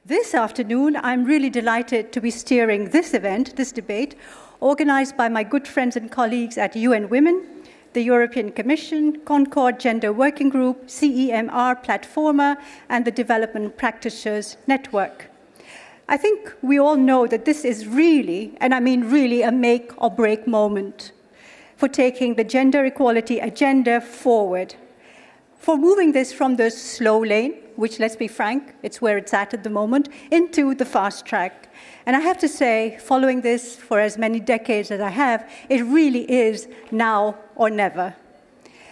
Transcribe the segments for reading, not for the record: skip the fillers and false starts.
This afternoon, I'm really delighted to be steering this event, this debate, organized by my good friends and colleagues at UN Women, the European Commission, Concord Gender Working Group, CEMR Platforma, and the Development Practitioners Network. I think we all know that this is really, and I mean really, a make or break moment for taking the gender equality agenda forward, for moving this from the slow lane, which, let's be frank, it's where it's at the moment, into the fast track. And I have to say, following this for as many decades as I have, it really is now or never.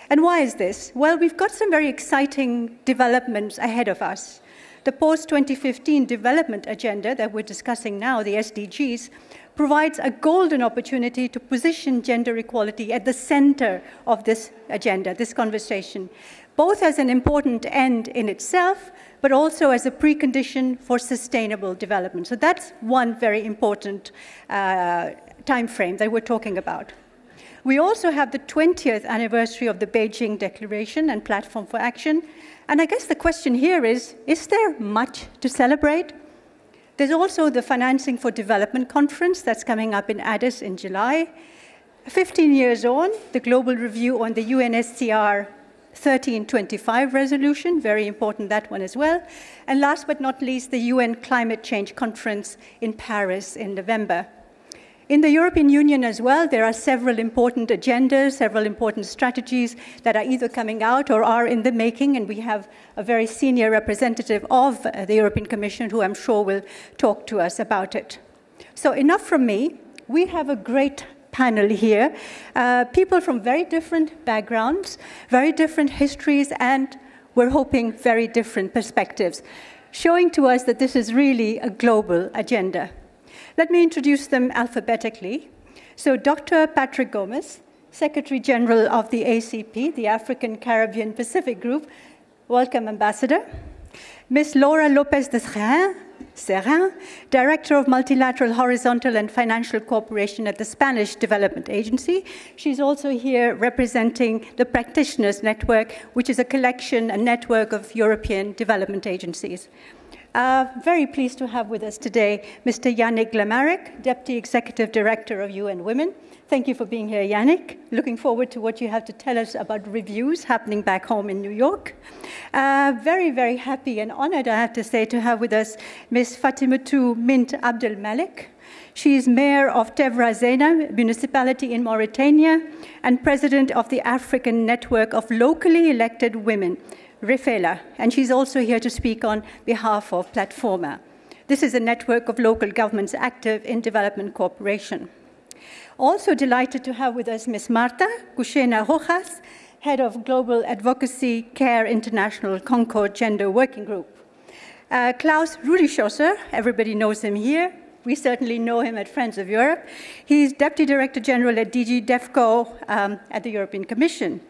And why is this? Well, we've got some very exciting developments ahead of us. The post-2015 development agenda that we're discussing now, the SDGs, provides a golden opportunity to position gender equality at the center of this agenda, this conversation, both as an important end in itself, but also as a precondition for sustainable development. So that's one very important time frame that we're talking about. We also have the 20th anniversary of the Beijing Declaration and Platform for Action. And I guess the question here is there much to celebrate? There's also the Financing for Development Conference that's coming up in Addis in July. 15 years on, the global review on the UNSCR 1325 resolution, very important, that one as well. And last but not least, the UN Climate Change Conference in Paris in November. In the European Union as well, there are several important agendas, several important strategies that are either coming out or are in the making, and we have a very senior representative of the European Commission who I'm sure will talk to us about it. So enough from me. We have a great panel here, people from very different backgrounds, very different histories, and we're hoping very different perspectives, showing to us that this is really a global agenda. Let me introduce them alphabetically. So Dr. Patrick Gomez, Secretary General of the ACP, the African Caribbean Pacific Group. Welcome, Ambassador. Ms. Laura Lopez de Serrin, Director of Multilateral, Horizontal and Financial Cooperation at the Spanish Development Agency. She's also here representing the Practitioners Network, which is a collection, a network of European development agencies. Very pleased to have with us today Mr. Yannick Lemarek, Deputy Executive Director of UN Women. Thank you for being here, Yannick. Looking forward to what you have to tell us about reviews happening back home in New York. Very, very happy and honored, I have to say, to have with us Ms. Fatimatou Mint Abdel Malik. She is Mayor of Tevra Zena municipality in Mauritania and President of the African Network of Locally Elected Women, Refela, and she's also here to speak on behalf of Platforma. This is a network of local governments active in development cooperation. Also delighted to have with us Ms. Marta Cushena Rojas, Head of Global Advocacy Care International Concord Gender Working Group. Klaus Rudischosser, everybody knows him here. We certainly know him at Friends of Europe. He's Deputy Director General at DG DEFCO at the European Commission.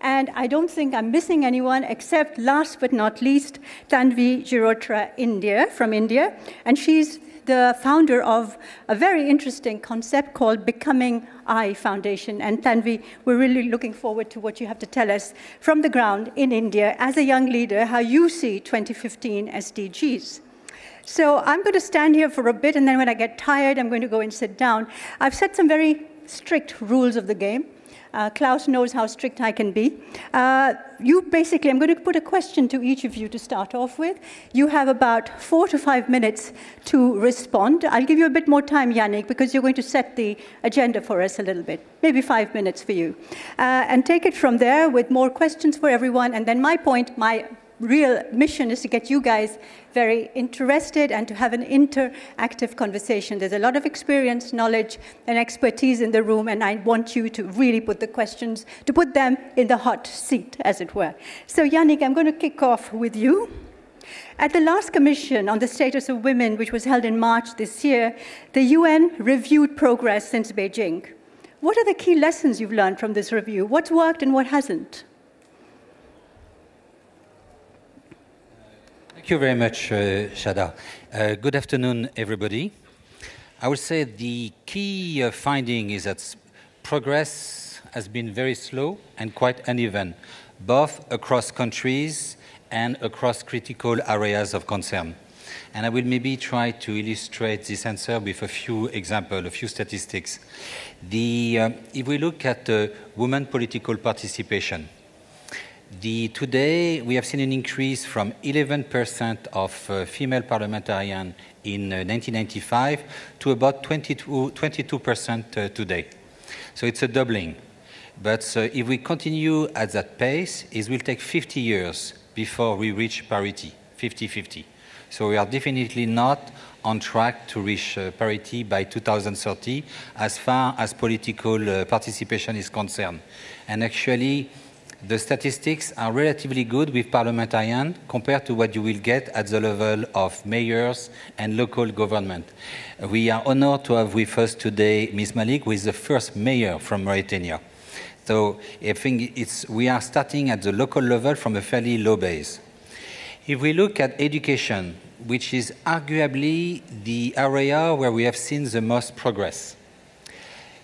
And I don't think I'm missing anyone except, last but not least, Tanvi Girotra from India. And she's the founder of a very interesting concept called Becoming I Foundation. And Tanvi, we're really looking forward to what you have to tell us from the ground in India as a young leader, how you see 2015 SDGs. So I'm going to stand here for a bit, and then when I get tired, I'm going to go and sit down. I've set some very strict rules of the game. Klaus knows how strict I can be. I'm going to put a question to each of you to start off with. You have about 4 to 5 minutes to respond. I'll give you a bit more time, Yannick, because you're going to set the agenda for us a little bit. Maybe 5 minutes for you. And take it from there with more questions for everyone. And then my real mission is to get you guys very interested and to have an interactive conversation. There's a lot of experience, knowledge, and expertise in the room, and I want you to really put the questions, to put them in the hot seat, as it were. So, Yannick, I'm going to kick off with you. At the last Commission on the Status of Women, which was held in March this year, the UN reviewed progress since Beijing. What are the key lessons you've learned from this review? What's worked and what hasn't? Thank you very much, Shada. Good afternoon, everybody. I would say the key finding is that progress has been very slow and quite uneven, both across countries and across critical areas of concern. And I will maybe try to illustrate this answer with a few examples, a few statistics. If we look at women political participation, today we have seen an increase from 11% of female parliamentarians in 1995 to about 22% today. So it's a doubling. But if we continue at that pace, it will take 50 years before we reach parity, 50-50. So we are definitely not on track to reach parity by 2030 as far as political participation is concerned. And actually, the statistics are relatively good with parliamentarians compared to what you will get at the level of mayors and local government. We are honored to have with us today Ms. Malik, who is the first mayor from Mauritania. So I think we are starting at the local level from a fairly low base. If we look at education, which is arguably the area where we have seen the most progress,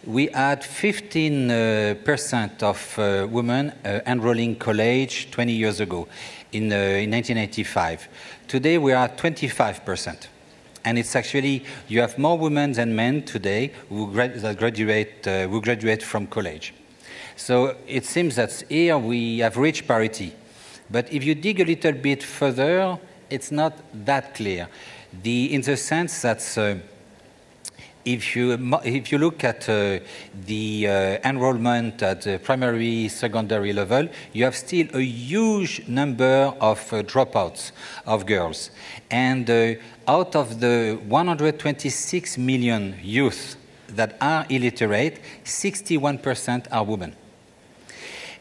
we had 15% of women enrolling college 20 years ago in 1985. Today we are at 25%. And it's actually, you have more women than men today who graduate from college. So it seems that here we have reached parity. But if you dig a little bit further, it's not that clear. In the sense that if you look at the enrollment at the primary, secondary level, you have still a huge number of dropouts of girls. And out of the 126 million youth that are illiterate, 61% are women.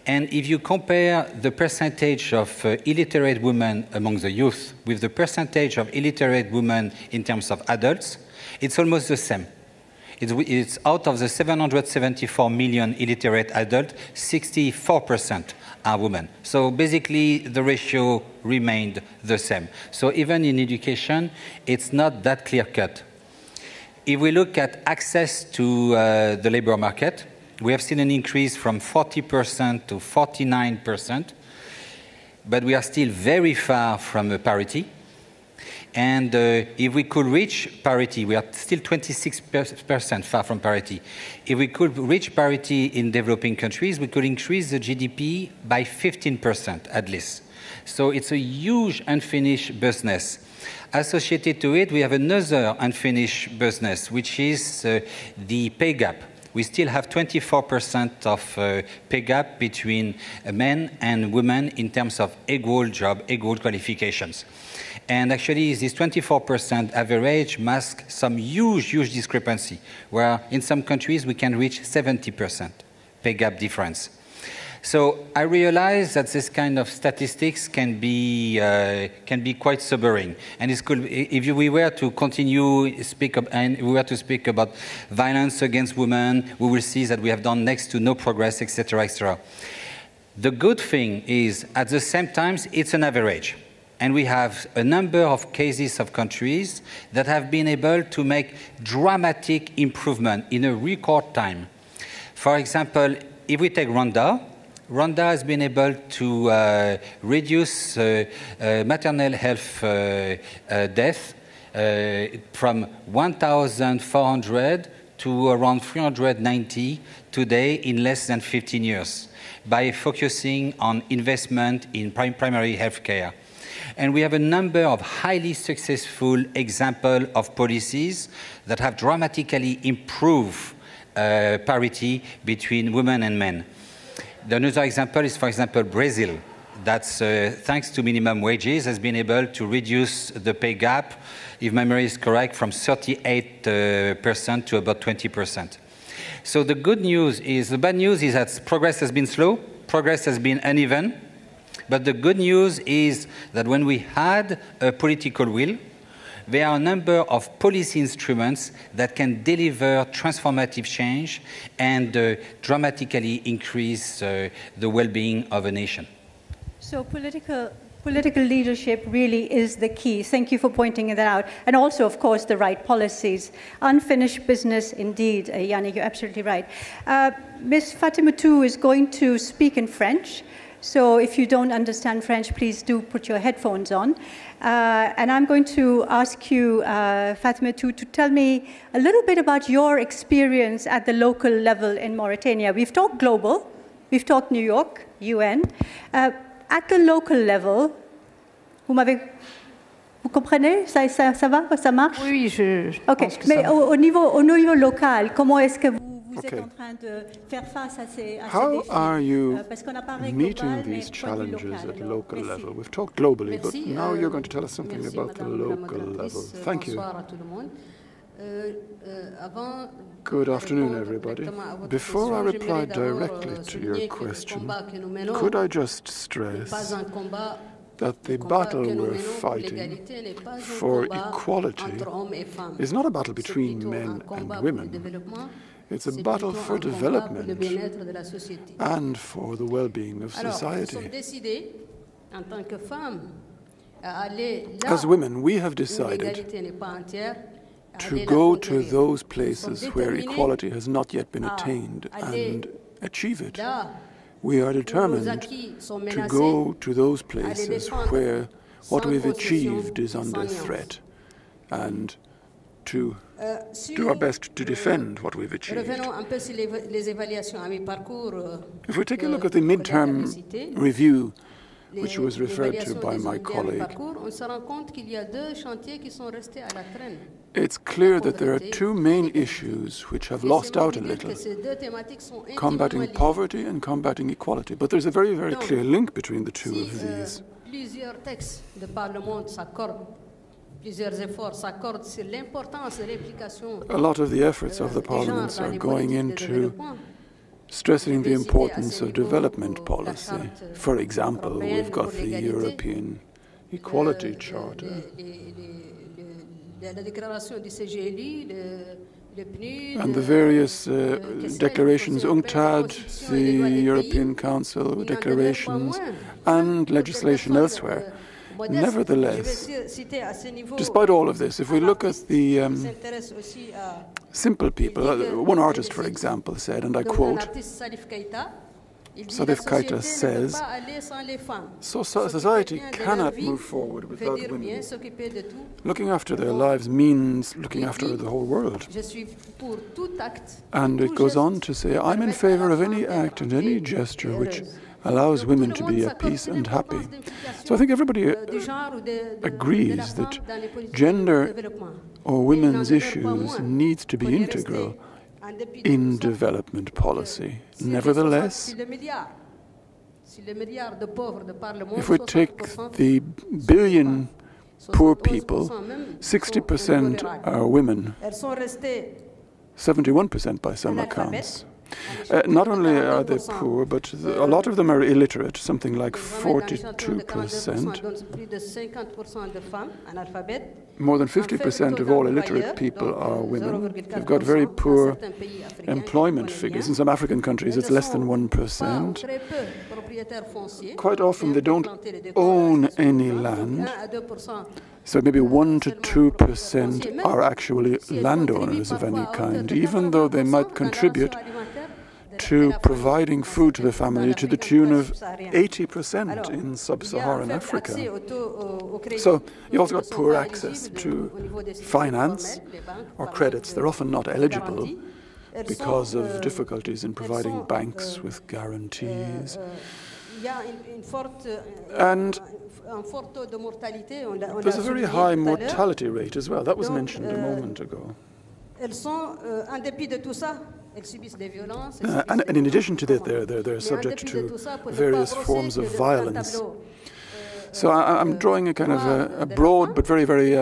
And if you compare the percentage of illiterate women among the youth with the percentage of illiterate women in terms of adults, it's almost the same. It's out of the 774 million illiterate adults, 64% are women. So basically, the ratio remained the same. So even in education, it's not that clear-cut. If we look at access to the labor market, we have seen an increase from 40% to 49%, but we are still very far from parity. And if we could reach parity, we are still 26% far from parity. If we could reach parity in developing countries, we could increase the GDP by 15% at least. So it's a huge unfinished business. Associated to it, we have another unfinished business, which is the pay gap. We still have 24% of pay gap between men and women in terms of equal job, equal qualifications. And actually, this 24% average masks some huge discrepancy, where in some countries we can reach 70% pay gap difference. So I realize that this kind of statistics can be quite sobering. And it's cool if we were to continue speak about violence against women, we will see that we have done next to no progress, etc., etc. The good thing is, at the same time, it's an average. And we have a number of cases of countries that have been able to make dramatic improvement in a record time. For example, if we take Rwanda has been able to reduce maternal health death from 1,400 to around 390 today in less than 15 years by focusing on investment in primary health care. And we have a number of highly successful examples of policies that have dramatically improved parity between women and men. Another example is, for example, Brazil. That's, thanks to minimum wages, has been able to reduce the pay gap, if memory is correct, from 38% to about 20%. So the bad news is that progress has been slow, progress has been uneven, but the good news is that when we had a political will, there are a number of policy instruments that can deliver transformative change and dramatically increase the well-being of a nation. So political leadership really is the key. Thank you for pointing that out. And also, of course, the right policies. Unfinished business indeed, Yannick, you're absolutely right. Ms. Fatimatu is going to speak in French. So if you don't understand French, please do put your headphones on. And I'm going to ask you, Fatima, to tell me a little bit about your experience at the local level in Mauritania. We've talked global, we've talked New York, UN. At the local level, vous comprenez? Ça va? Ça marche? Oui, je OK. pense que Mais ça... au niveau local, comment est-ce que vous êtes en train de faire face à ces défis? How are you meeting these challenges at local level? We've talked globally, but now you're going to tell us something about the local level. Thank you. Good afternoon, everybody. Before I reply directly to your question, could I just stress that the battle we're fighting for equality is not a battle between men and women. It's a battle for development and for the well-being of society. As women, we have decided to go to those places where equality has not yet been attained and achieve it. We are determined to go to those places where what we've achieved is under threat and to do our best to defend what we've achieved. If we take a look at the midterm review, which was referred to by my colleague, it's clear that there are two main issues which have lost out a little: combating poverty and combating equality. But there's a very, very clear link between the two of these. A lot of the efforts of the parliaments are going into stressing the importance of development policy. For example, we've got the European Equality Charter, and the various declarations, UNCTAD, the European Council declarations, and legislation elsewhere. Nevertheless, despite all of this, if we look at the simple people, one artist, for example, said, and I quote, Salif Keita says, society cannot move forward without women. Looking after their lives means looking after the whole world. And it goes on to say, I'm in favor of any act and any gesture which allows women to be at peace and happy. So I think everybody agrees that gender or women's issues needs to be integral in development policy. Nevertheless, if we take the billion poor people, 60% are women, 71% by some accounts. Not only are they poor, but a lot of them are illiterate, something like 42%. More than 50% of all illiterate people are women. They've got very poor employment figures. In some African countries, it's less than 1%. Quite often, they don't own any land. So maybe 1 to 2% are actually landowners of any kind, even though they might contribute to providing food to the family to the tune of 80% in sub-Saharan Africa. So you've also got poor access to finance or credits. They're often not eligible because of difficulties in providing banks with guarantees. And there's a very high mortality rate as well. That was mentioned a moment ago. And in addition to that, they're subject to various forms of violence. So I'm drawing a kind of a broad but very, very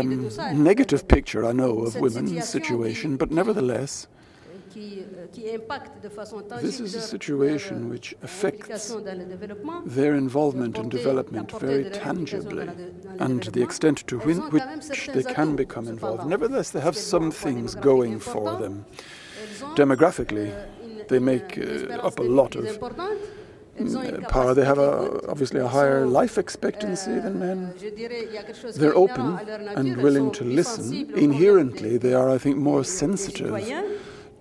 negative picture, I know, of women's situation, but nevertheless, this is a situation which affects their involvement in development very tangibly, and the extent to which they can become involved. Nevertheless, they have some things going for them. Demographically, they make up a lot of power. They have obviously a higher life expectancy than men. They're open and willing to listen. Inherently, they are, I think, more sensitive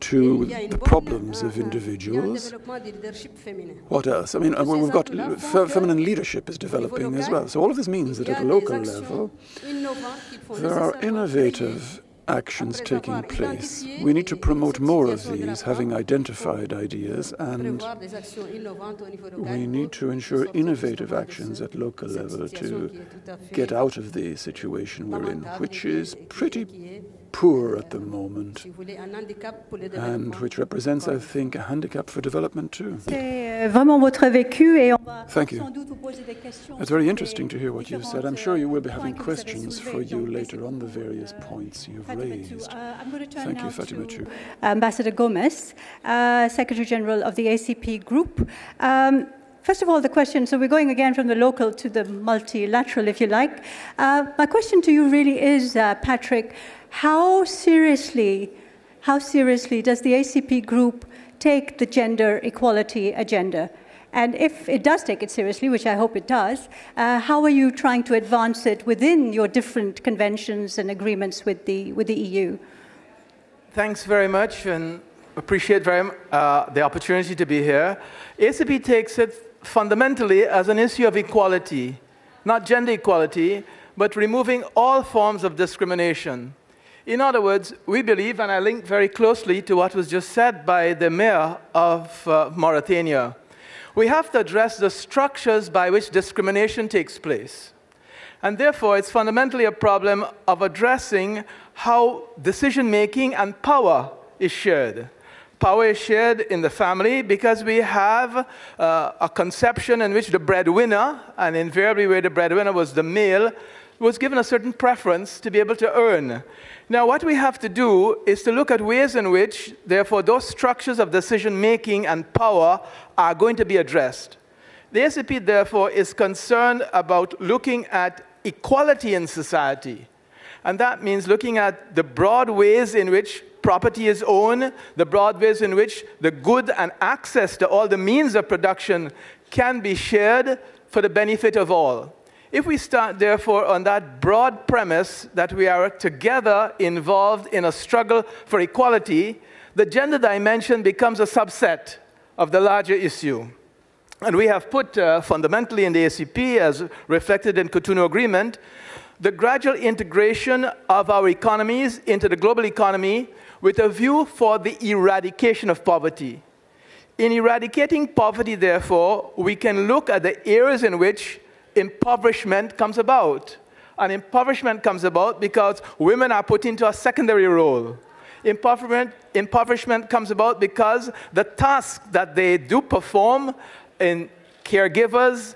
to the problems of individuals. What else? I mean, we've got feminine leadership is developing as well. So all of this means that at a local level, there are innovative actions taking place. We need to promote more of these, having identified ideas, and we need to ensure innovative actions at local level to get out of the situation we're in, which is pretty poor at the moment, and which represents, I think, a handicap for development too. Thank you. It's very interesting to hear what you've said. I'm sure you will be having questions for you later on the various points you've raised. Thank you, Fatima too. Ambassador Gomez, Secretary General of the ACP Group. First of all, the question, so we're going again from the local to the multilateral, if you like. My question to you really is, Patrick, how seriously does the ACP Group take the gender equality agenda? And if it does take it seriously, which I hope it does, how are you trying to advance it within your different conventions and agreements with the EU? Thanks very much, and appreciate very the opportunity to be here. ACP takes it fundamentally as an issue of equality, not gender equality, but removing all forms of discrimination. In other words, we believe, and I link very closely to what was just said by the mayor of Mauritania, we have to address the structures by which discrimination takes place. And therefore, it's fundamentally a problem of addressing how decision-making and power is shared. Power is shared in the family because we have a conception in which the breadwinner, and invariably where the breadwinner was the male, was given a certain preference to be able to earn. Now, what we have to do is to look at ways in which, therefore, those structures of decision-making and power are going to be addressed. The ACP, therefore, is concerned about looking at equality in society. And that means looking at the broad ways in which property is owned, the broad ways in which the good and access to all the means of production can be shared for the benefit of all. If we start, therefore, on that broad premise that we are together involved in a struggle for equality, the gender dimension becomes a subset of the larger issue. And we have put fundamentally in the ACP, as reflected in Cotonou Agreement, the gradual integration of our economies into the global economy with a view for the eradication of poverty. In eradicating poverty, therefore, we can look at the areas in which impoverishment comes about. And impoverishment comes about because women are put into a secondary role. Impoverishment comes about because the tasks that they do perform in caregivers,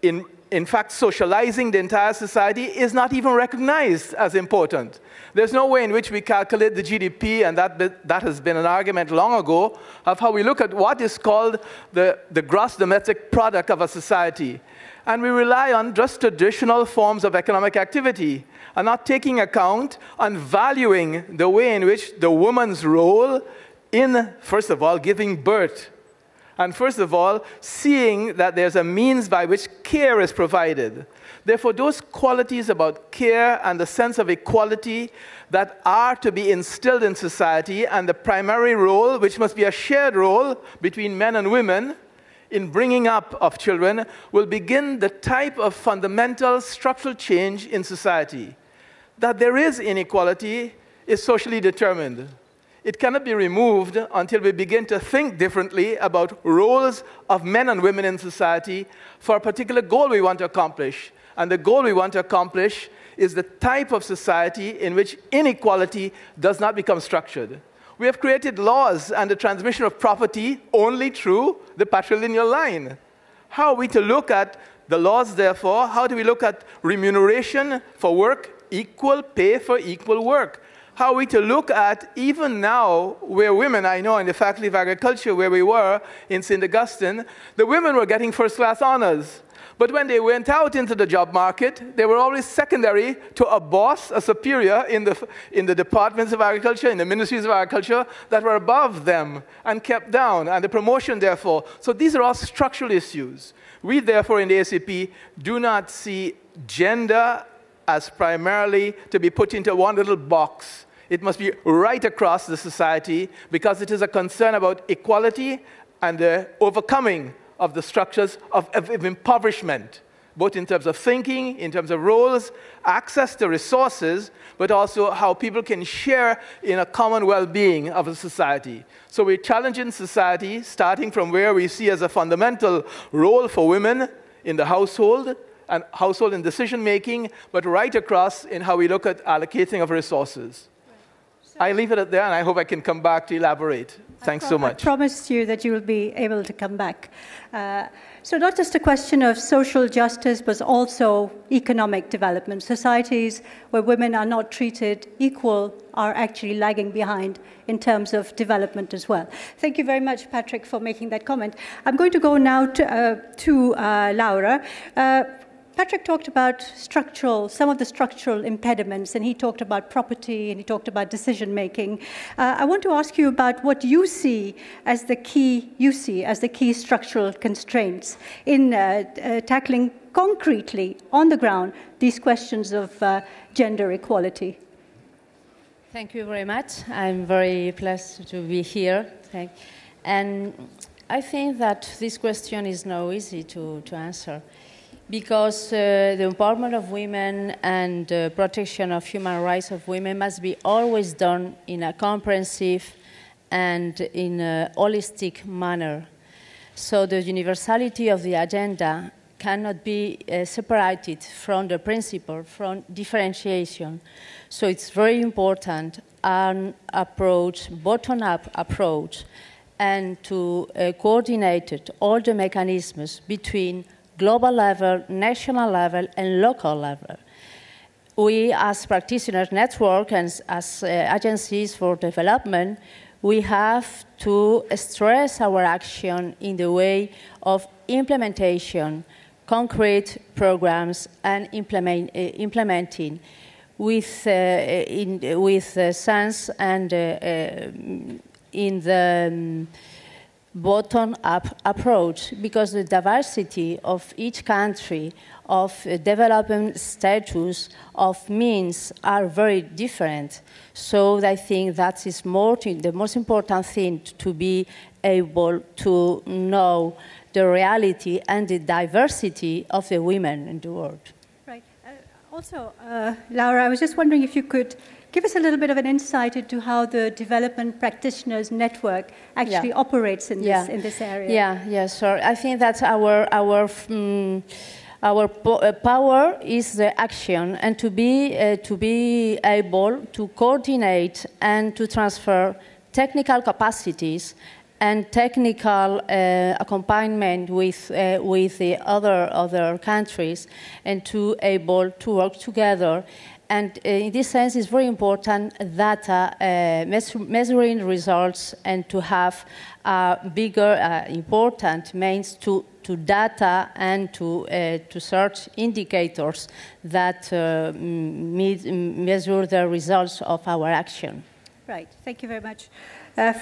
in fact, socializing the entire society is not even recognized as important. There's no way in which we calculate the GDP, and that has been an argument long ago, of how we look at what is called the gross domestic product of a society. And we rely on just traditional forms of economic activity, and not taking account on valuing the way in which the woman's role in, first of all, giving birth, and first of all, seeing that there's a means by which care is provided. Therefore, those qualities about care and the sense of equality that are to be instilled in society, and the primary role, which must be a shared role between men and women in bringing up of children, will begin the type of fundamental structural change in society. That there is inequality is socially determined. It cannot be removed until we begin to think differently about roles of men and women in society for a particular goal we want to accomplish. And the goal we want to accomplish is the type of society in which inequality does not become structured. We have created laws and the transmission of property only through the patrilineal line. How are we to look at the laws, therefore? How do we look at remuneration for work, equal pay for equal work? How are we to look at, even now, where women, I know in the Faculty of Agriculture, where we were in St. Augustine, the women were getting first-class honors. But when they went out into the job market, they were always secondary to a boss, a superior in the departments of agriculture, in the ministries of agriculture, that were above them and kept down, and the promotion, therefore. So these are all structural issues. We, therefore, in the ACP, do not see gender as primarily to be put into one little box It must be right across the society because it is a concern about equality and the overcoming of the structures of impoverishment, both in terms of thinking, in terms of roles, access to resources, but also how people can share in a common well-being of a society. So we're challenging society, starting from where we see as a fundamental role for women in the household and household and decision-making, but right across in how we look at allocating of resources. I leave it at there, and I hope I can come back to elaborate. Thanks so much. I promise you that you will be able to come back. So not just a question of social justice, but also economic development. Societies where women are not treated equal are actually lagging behind in terms of development as well. Thank you very much, Patrick, for making that comment. I'm going to go now to Laura. Patrick talked about some of the structural impediments, and he talked about property, and he talked about decision-making. I want to ask you about what you see as the key structural constraints in tackling concretely, on the ground, these questions of gender equality. Thank you very much. I'm very pleased to be here. And I think that this question is not easy to answer, because the empowerment of women and protection of human rights of women must be always done in a comprehensive and in a holistic manner. So the universality of the agenda cannot be separated from the principle, from differentiation. So it's very important an approach, bottom-up approach, and to coordinate all the mechanisms between global level, national level, and local level. We, as practitioners network and as agencies for development, we have to stress our action in the way of implementation, concrete programs, and implementing with sense and in the bottom-up approach, because the diversity of each country, of development status, of means are very different. So I think that is the most important thing, to be able to know the reality and the diversity of the women in the world. Right. Also, Laura, I was just wondering if you could give us a little bit of an insight into how the Development Practitioners Network actually operates in this area. Yeah, sure. I think that our power is the action, and to be able to coordinate and to transfer technical capacities and technical accompaniment with the other countries, and to able to work together. And in this sense, it's very important data, measuring results, and to have bigger, important means to data and to search indicators that measure the results of our action. Right. Thank you very much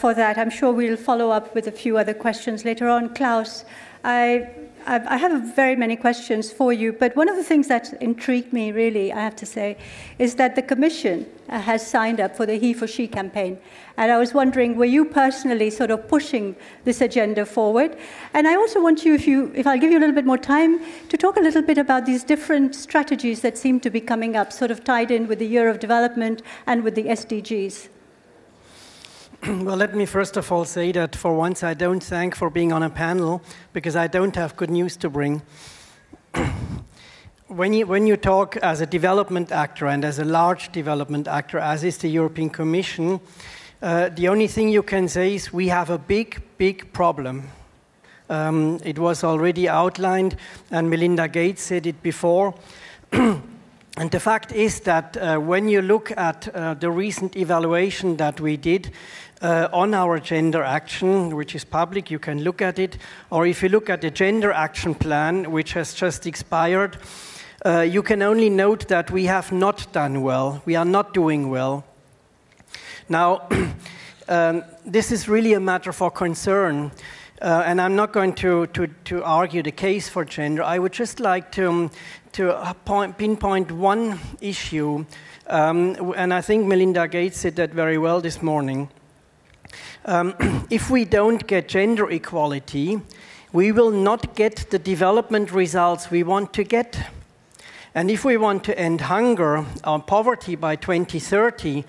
for that. I'm sure we'll follow up with a few other questions later on. Klaus, I have very many questions for you, but one of the things that intrigued me, really, I have to say, is that the Commission has signed up for the He for She campaign. And I was wondering, were you personally sort of pushing this agenda forward? And I also want you, if I'll give you a little bit more time, to talk a little bit about these different strategies that seem to be coming up, sort of tied in with the Year of Development and with the SDGs. Well, let me first of all say that for once I don't thank for being on a panel, because I don't have good news to bring. When you talk as a development actor, and as a large development actor, as is the European Commission, the only thing you can say is we have a big problem. It was already outlined, and Melinda Gates said it before. And the fact is that when you look at the recent evaluation that we did on our gender action, which is public, you can look at it, or if you look at the gender action plan, which has just expired, you can only note that we have not done well. We are not doing well. Now, this is really a matter for concern. And I'm not going to argue the case for gender. I would just like to pinpoint one issue, and I think Melinda Gates said that very well this morning. If we don't get gender equality, we will not get the development results we want to get. And if we want to end hunger or poverty by 2030,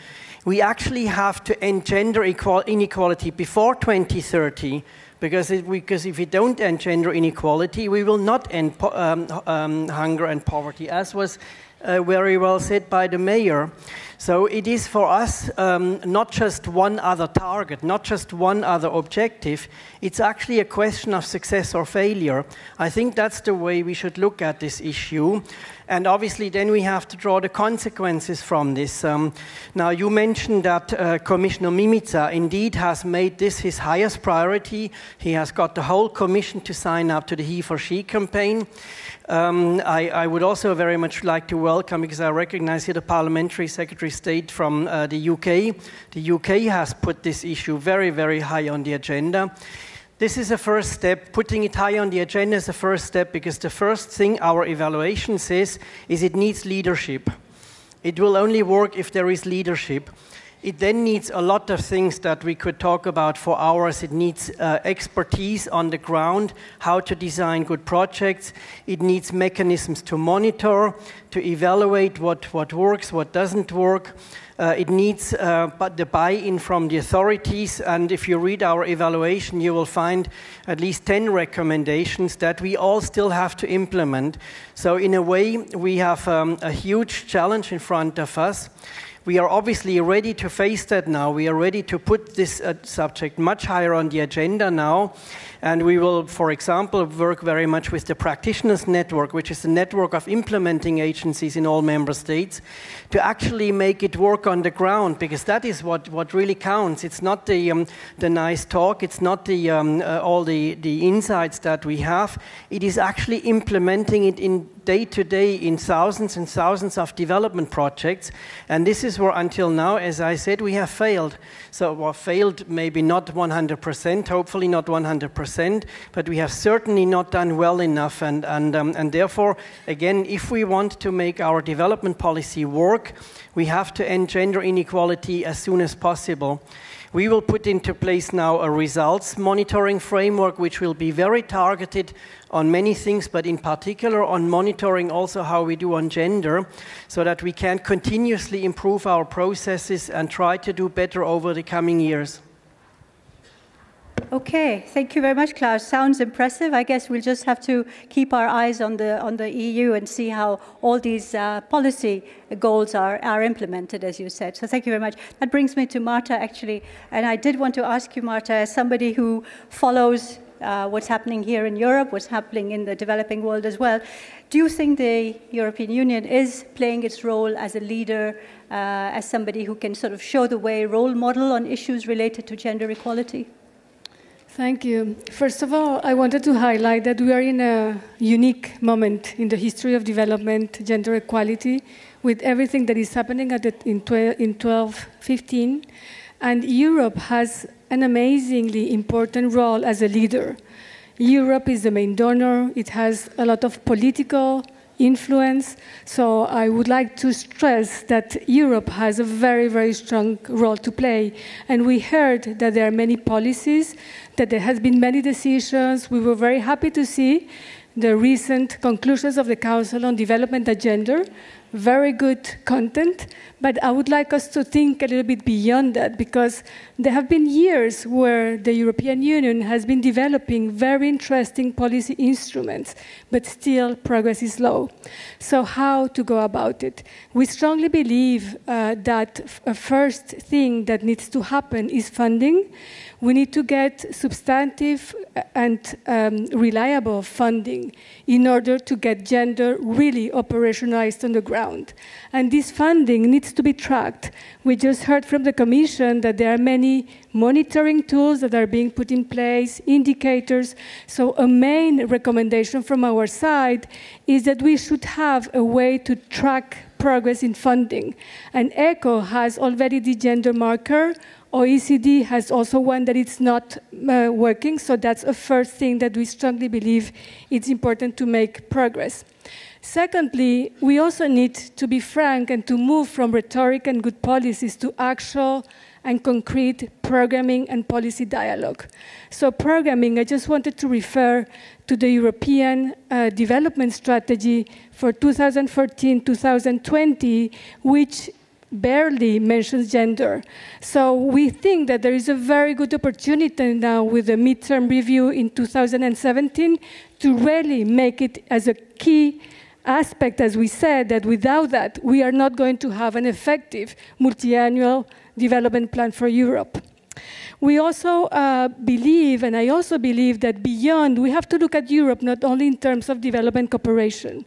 we actually have to end gender inequality before 2030, because if we don't end gender inequality, we will not end hunger and poverty, as was very well said by the mayor. So it is for us not just one other target, not just one other objective. It's actually a question of success or failure. I think that's the way we should look at this issue. And obviously then we have to draw the consequences from this. Now you mentioned that Commissioner Mimica indeed has made this his highest priority. He has got the whole Commission to sign up to the He for She campaign. I would also very much like to welcome, because I recognize here the Parliamentary Secretary of State from the UK. The UK has put this issue very, very high on the agenda. This is a first step. Putting it high on the agenda is a first step, because the first thing our evaluation says is it needs leadership. It will only work if there is leadership. It then needs a lot of things that we could talk about for hours. It needs expertise on the ground, how to design good projects. It needs mechanisms to monitor, to evaluate what works, what doesn't work. It needs the buy-in from the authorities, and if you read our evaluation, you will find at least 10 recommendations that we all still have to implement. So in a way, we have a huge challenge in front of us. We are obviously ready to face that now. We are ready to put this subject much higher on the agenda now. And we will, for example, work very much with the Practitioners Network, which is a network of implementing agencies in all member states, to actually make it work on the ground, because that is what really counts. It's not the nice talk, it's not all the insights that we have. It is actually implementing it in day-to-day in thousands and thousands of development projects. And this is where, until now, as I said, we have failed. So, well, failed maybe not 100%, hopefully not 100%, but we have certainly not done well enough. And therefore, again, if we want to make our development policy work, we have to end gender inequality as soon as possible. We will put into place now a results monitoring framework, which will be very targeted on many things, but in particular on monitoring also how we do on gender, so that we can continuously improve our processes and try to do better over the coming years. Okay, thank you very much, Klaus. Sounds impressive. I guess we'll just have to keep our eyes on the EU and see how all these policy goals are implemented, as you said. So thank you very much. That brings me to Marta, actually. And I did want to ask you, Marta, as somebody who follows what's happening here in Europe, what's happening in the developing world as well, do you think the European Union is playing its role as a leader, as somebody who can sort of show the way, role model on issues related to gender equality? Thank you. First of all, I wanted to highlight that we are in a unique moment in the history of development, gender equality, with everything that is happening in 1215. And Europe has an amazingly important role as a leader. Europe is the main donor. It has a lot of political influence. So I would like to stress that Europe has a very, very strong role to play. And we heard that there are many policies, that there has been many decisions. We were very happy to see the recent conclusions of the Council on Development Agenda. Very good content, but I would like us to think a little bit beyond that, because there have been years where the European Union has been developing very interesting policy instruments, but still progress is low. So how to go about it? We strongly believe that a first thing that needs to happen is funding. We need to get substantive and reliable funding in order to get gender really operationalized on the ground. ground. And this funding needs to be tracked. We just heard from the Commission that there are many monitoring tools that are being put in place, indicators. So a main recommendation from our side is that we should have a way to track progress in funding. And ECHO has already the gender marker. OECD has also one that it's not working, so that's a first thing that we strongly believe it's important to make progress. Secondly, we also need to be frank and to move from rhetoric and good policies to actual and concrete programming and policy dialogue. So programming, I just wanted to refer to the European Development Strategy for 2014-2020, which barely mentions gender. So we think that there is a very good opportunity now with the midterm review in 2017 to really make it as a key aspect, as we said, that without that, we are not going to have an effective multi-annual development plan for Europe. We also believe, and I also believe that beyond, we have to look at Europe not only in terms of development cooperation.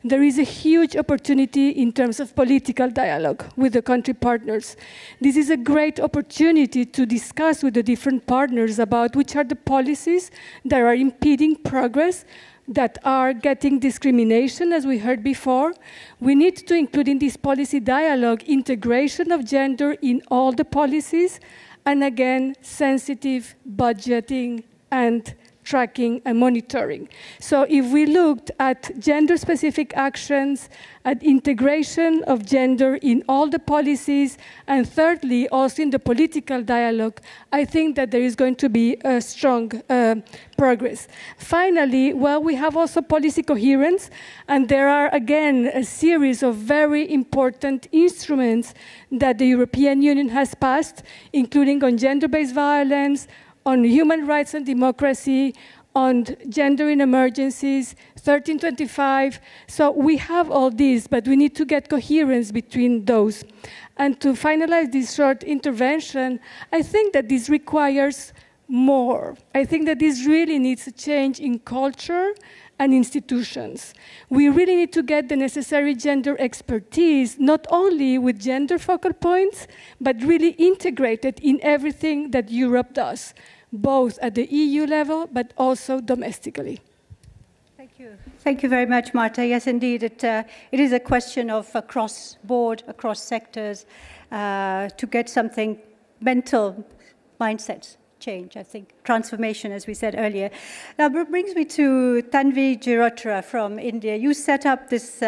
There is a huge opportunity in terms of political dialogue with the country partners. This is a great opportunity to discuss with the different partners about which are the policies that are impeding progress, that are getting discrimination, as we heard before. We need to include in this policy dialogue integration of gender in all the policies, and again, sensitive budgeting and tracking and monitoring. So if we looked at gender-specific actions, at integration of gender in all the policies, and thirdly, also in the political dialogue, I think that there is going to be a strong progress. Finally, well, we have also policy coherence, and there are, again, a series of very important instruments that the European Union has passed, including on gender-based violence, on human rights and democracy, on gender in emergencies, 1325. So we have all these, but we need to get coherence between those. And to finalize this short intervention, I think that this requires more. I think that this really needs a change in culture and institutions. We really need to get the necessary gender expertise, not only with gender focal points, but really integrated in everything that Europe does, both at the EU level, but also domestically. Thank you. Thank you very much, Marta. Yes, indeed, it is a question of across board, across sectors, to get something, mental mindsets change, I think, transformation, as we said earlier. Now, it brings me to Tanvi Girotra from India. You set up this,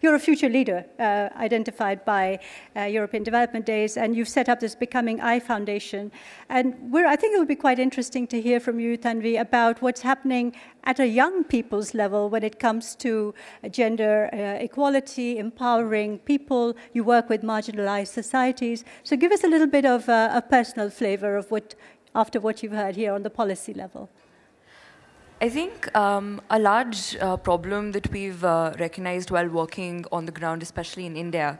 you're a future leader identified by European Development Days, and you've set up this Becoming I Foundation. And I think it would be quite interesting to hear from you, Tanvi, about what's happening at a young people's level when it comes to gender equality, empowering people. You work with marginalized societies. So give us a little bit of a personal flavor of what, after what you've heard here on the policy level. I think a large problem that we've recognized while working on the ground, especially in India,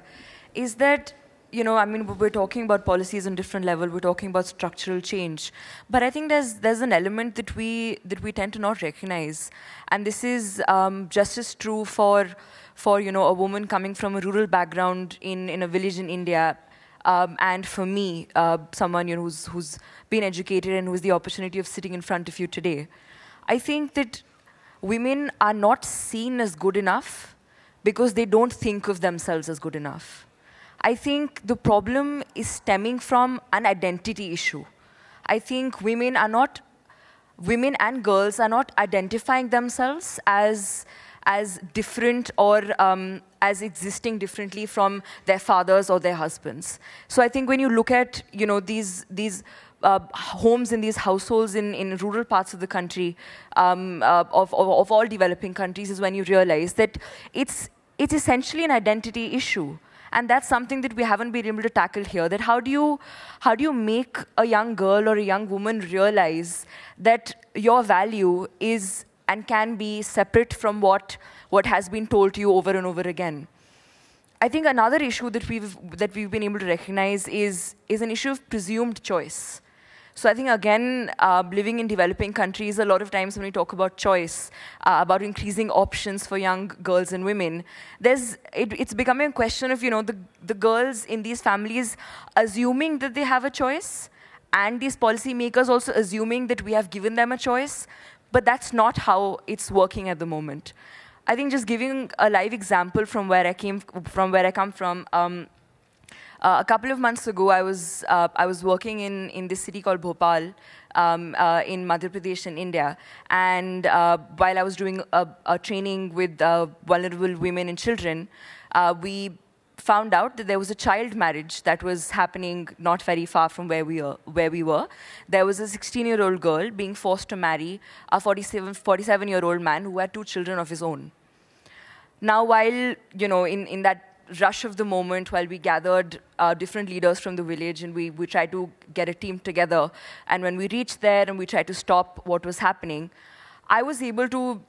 is that, you know, I mean, we're talking about policies on different levels, we're talking about structural change, but I think there's an element that we tend to not recognize, and this is just as true for you know, a woman coming from a rural background in a village in India, and for me, someone, you know, who's been educated and who has the opportunity of sitting in front of you today. I think that women are not seen as good enough because they don't think of themselves as good enough. I think the problem is stemming from an identity issue. I think women and girls are not identifying themselves as different or as existing differently from their fathers or their husbands. So I think when you look at, you know, these homes in these households in rural parts of the country, of all developing countries, is when you realize that it's essentially an identity issue. And that's something that we haven't been able to tackle here, that how do you make a young girl or a young woman realize that your value is and can be separate from what has been told to you over and over again. I think another issue that we've been able to recognize is an issue of presumed choice. So I think, again, living in developing countries, a lot of times when we talk about choice, about increasing options for young girls and women, it's becoming a question of, the girls in these families assuming that they have a choice, and these policymakers also assuming that we have given them a choice, but that's not how it's working at the moment. I think just giving a live example from where I come from, a couple of months ago, I was working in this city called Bhopal in Madhya Pradesh in India, and while I was doing a training with vulnerable women and children, we found out that there was a child marriage that was happening not very far from where we were. There was a 16-year-old girl being forced to marry a 47-year-old man who had 2 children of his own. Now, while, in that rush of the moment, while we gathered different leaders from the village and we tried to get a team together, and when we reached there and we tried to stop what was happening, I was able to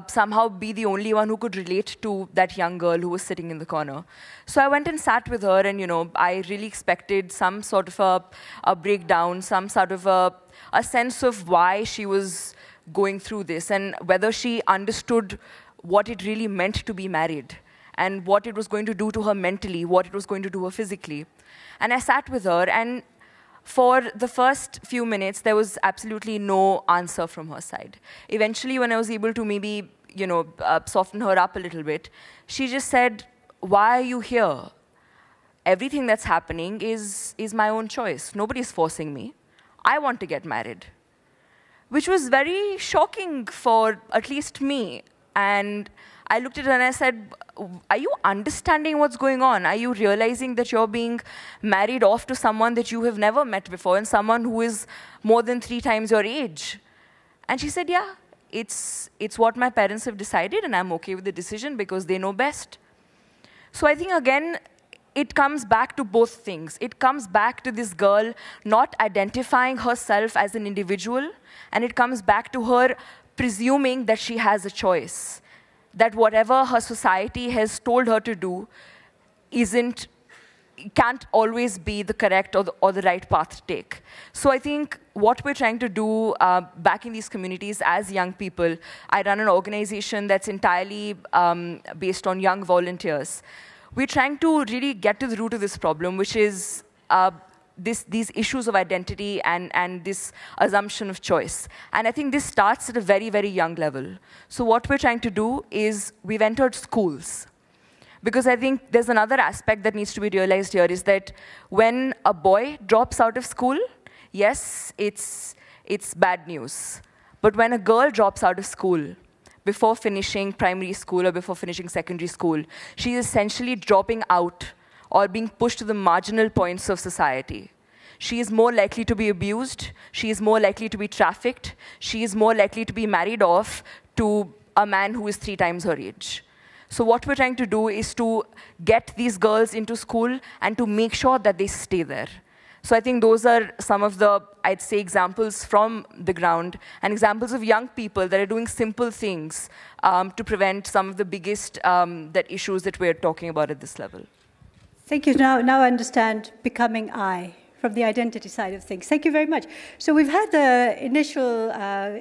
somehow be the only one who could relate to that young girl who was sitting in the corner. So I went and sat with her, and I really expected some sort of a breakdown, some sort of a sense of why she was going through this, and whether she understood what it really meant to be married, and what it was going to do to her mentally, what it was going to do her physically. And I sat with her, and for the first few minutes, there was absolutely no answer from her side. Eventually, when I was able to maybe, soften her up a little bit, she just said, "Why are you here? Everything that's happening is my own choice. Nobody's forcing me. I want to get married." Which was very shocking for at least me. And I looked at her and I said, "Are you understanding what's going on? Are you realizing that you're being married off to someone that you have never met before, and someone who is more than 3 times your age?" And she said, "Yeah, it's what my parents have decided, and I'm okay with the decision because they know best." So I think, again, it comes back to both things. It comes back to this girl not identifying herself as an individual, and it comes back to her presuming that she has a choice, that whatever her society has told her to do can't always be the correct or the right path to take. So I think what we're trying to do back in these communities as young people, I run an organization that's entirely based on young volunteers. We're trying to really get to the root of this problem, which is these issues of identity and this assumption of choice. And I think this starts at a very, very young level. So what we're trying to do is we've entered schools. Because I think there's another aspect that needs to be realized here, is that when a boy drops out of school, yes, it's bad news. But when a girl drops out of school before finishing primary school or before finishing secondary school, she is essentially dropping out or being pushed to the marginal points of society. She is more likely to be abused. She is more likely to be trafficked. She is more likely to be married off to a man who is 3 times her age. So what we're trying to do is to get these girls into school and to make sure that they stay there. So I think those are some of the, I'd say, examples from the ground and examples of young people that are doing simple things to prevent some of the biggest issues that we're talking about at this level. Thank you. Now I understand becoming I from the identity side of things. Thank you very much. So we've had the initial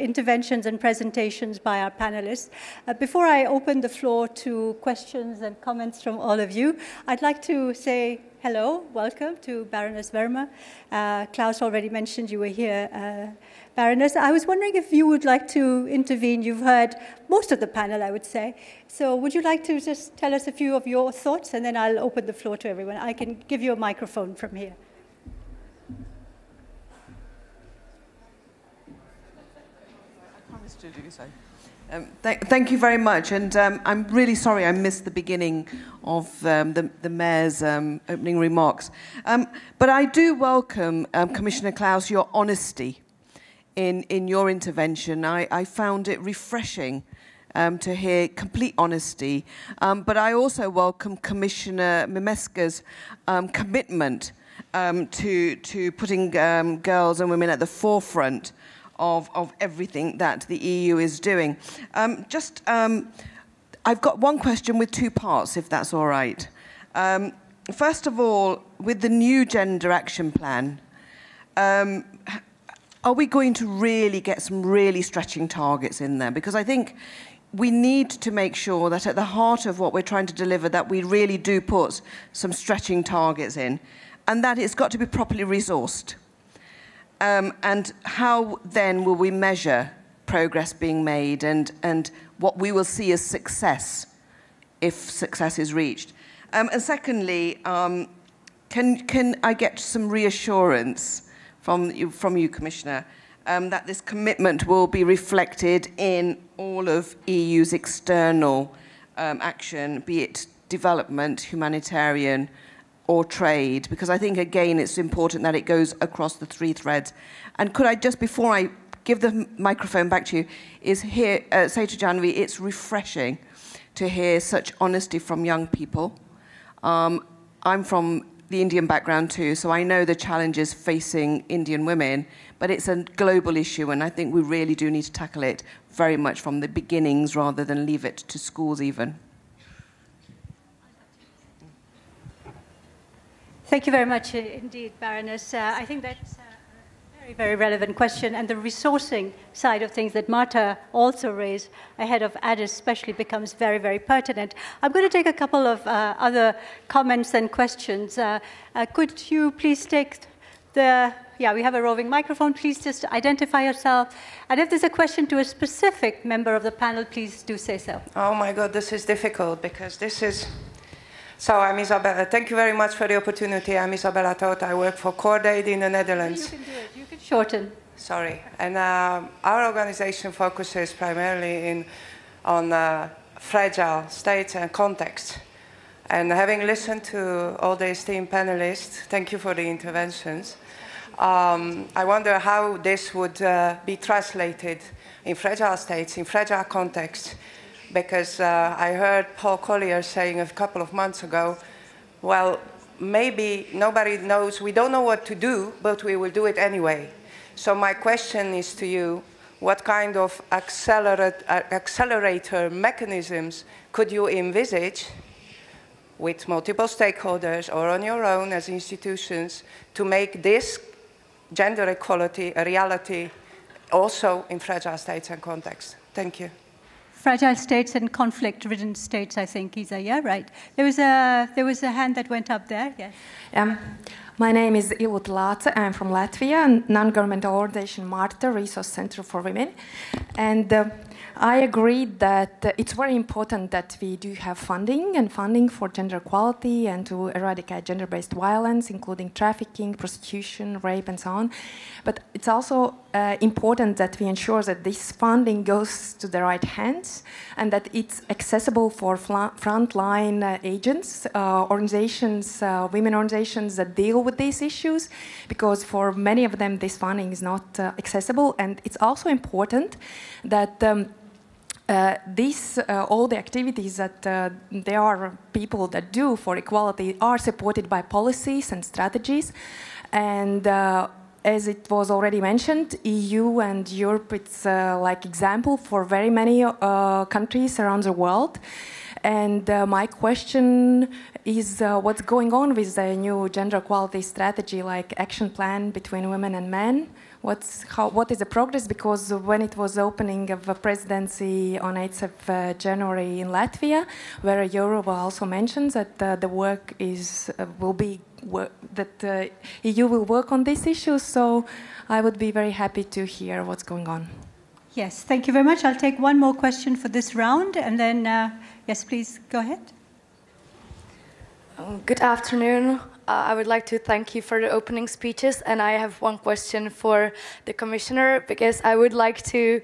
interventions and presentations by our panelists. Before I open the floor to questions and comments from all of you, I'd like to say hello, welcome to Baroness Verma. Klaus already mentioned you were here, Baroness. I was wondering if you would like to intervene. You've heard most of the panel, I would say. So would you like to just tell us a few of your thoughts, and then I'll open the floor to everyone. I can give you a microphone from here. To do so. Thank you very much, and I'm really sorry I missed the beginning of the Mayor's opening remarks. But I do welcome, Commissioner Klaus, your honesty in your intervention. I found it refreshing to hear complete honesty, but I also welcome Commissioner Mimica's commitment to putting girls and women at the forefront of everything that the EU is doing. I've got one question with 2 parts, if that's all right. First of all, with the new Gender Action Plan, are we going to really get some really stretching targets in there? Because I think we need to make sure that at the heart of what we're trying to deliver, that we really do put some stretching targets in, and that it's got to be properly resourced. And how then will we measure progress being made and what we will see as success if success is reached? And secondly, can I get some reassurance from you, Commissioner, that this commitment will be reflected in all of EU's external action, be it development, humanitarian, or trade? Because I think, again, it's important that it goes across the 3 threads. And could I just, before I give the microphone back to you, say to Janvi, it's refreshing to hear such honesty from young people. I'm from the Indian background too, so I know the challenges facing Indian women, but it's a global issue, and I think we really do need to tackle it very much from the beginnings rather than leave it to schools even. Thank you very much indeed, Baroness. I think that's a very, very relevant question, and the resourcing side of things that Marta also raised ahead of Addis especially becomes very, very pertinent. I'm going to take a couple of other comments and questions. Could you please take we have a roving microphone. Please just identify yourself. And if there's a question to a specific member of the panel, please do say so. Oh my God, this is difficult because this is... So I'm Isabella. Thank you very much for the opportunity. I'm Isabella Toth. I work for Cordaid in the Netherlands. You can do it. You can shorten. Sorry. And our organization focuses primarily on fragile states and contexts. And having listened to all the esteemed panelists, thank you for the interventions. I wonder how this would be translated in fragile states, in fragile contexts. Because I heard Paul Collier saying a couple of months ago, well, maybe nobody knows, we don't know what to do, but we will do it anyway. So my question is to you, what kind of accelerator mechanisms could you envisage with multiple stakeholders or on your own as institutions to make this gender equality a reality also in fragile states and contexts? Thank you. Fragile states and conflict-ridden states, I think, Isa. Yeah, right. There was a hand that went up there. Yes. My name is Ilut Lace. I'm from Latvia, non-governmental organization Marta, Resource Center for Women. And I agree that it's very important that we do have funding for gender equality and to eradicate gender-based violence, including trafficking, prostitution, rape, and so on. But it's also important that we ensure that this funding goes to the right hands and that it's accessible for frontline agents, organizations, women organizations that deal with these issues, because for many of them this funding is not accessible. And it's also important that all the activities that there are people that do for equality are supported by policies and strategies. And as it was already mentioned, EU and Europe, it's like example for very many countries around the world. And my question is what's going on with the new gender equality strategy, like action plan between women and men? What is the progress? Because when it was opening of a presidency on 8th of January in Latvia, where Jourova also mentions that the work that EU will work on these issues. So I would be very happy to hear what's going on. Yes, thank you very much. I'll take one more question for this round, and then yes, please go ahead. Good afternoon. I would like to thank you for the opening speeches, and I have one question for the Commissioner, because I would like to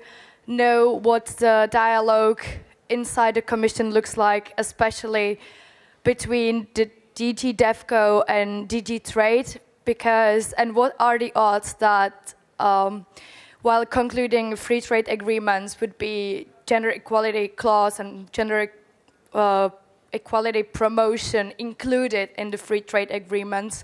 know what the dialogue inside the Commission looks like, especially between the DG DevCo and DG Trade, and what are the odds that while concluding free trade agreements would be gender equality clause and gender equality promotion included in the free trade agreements,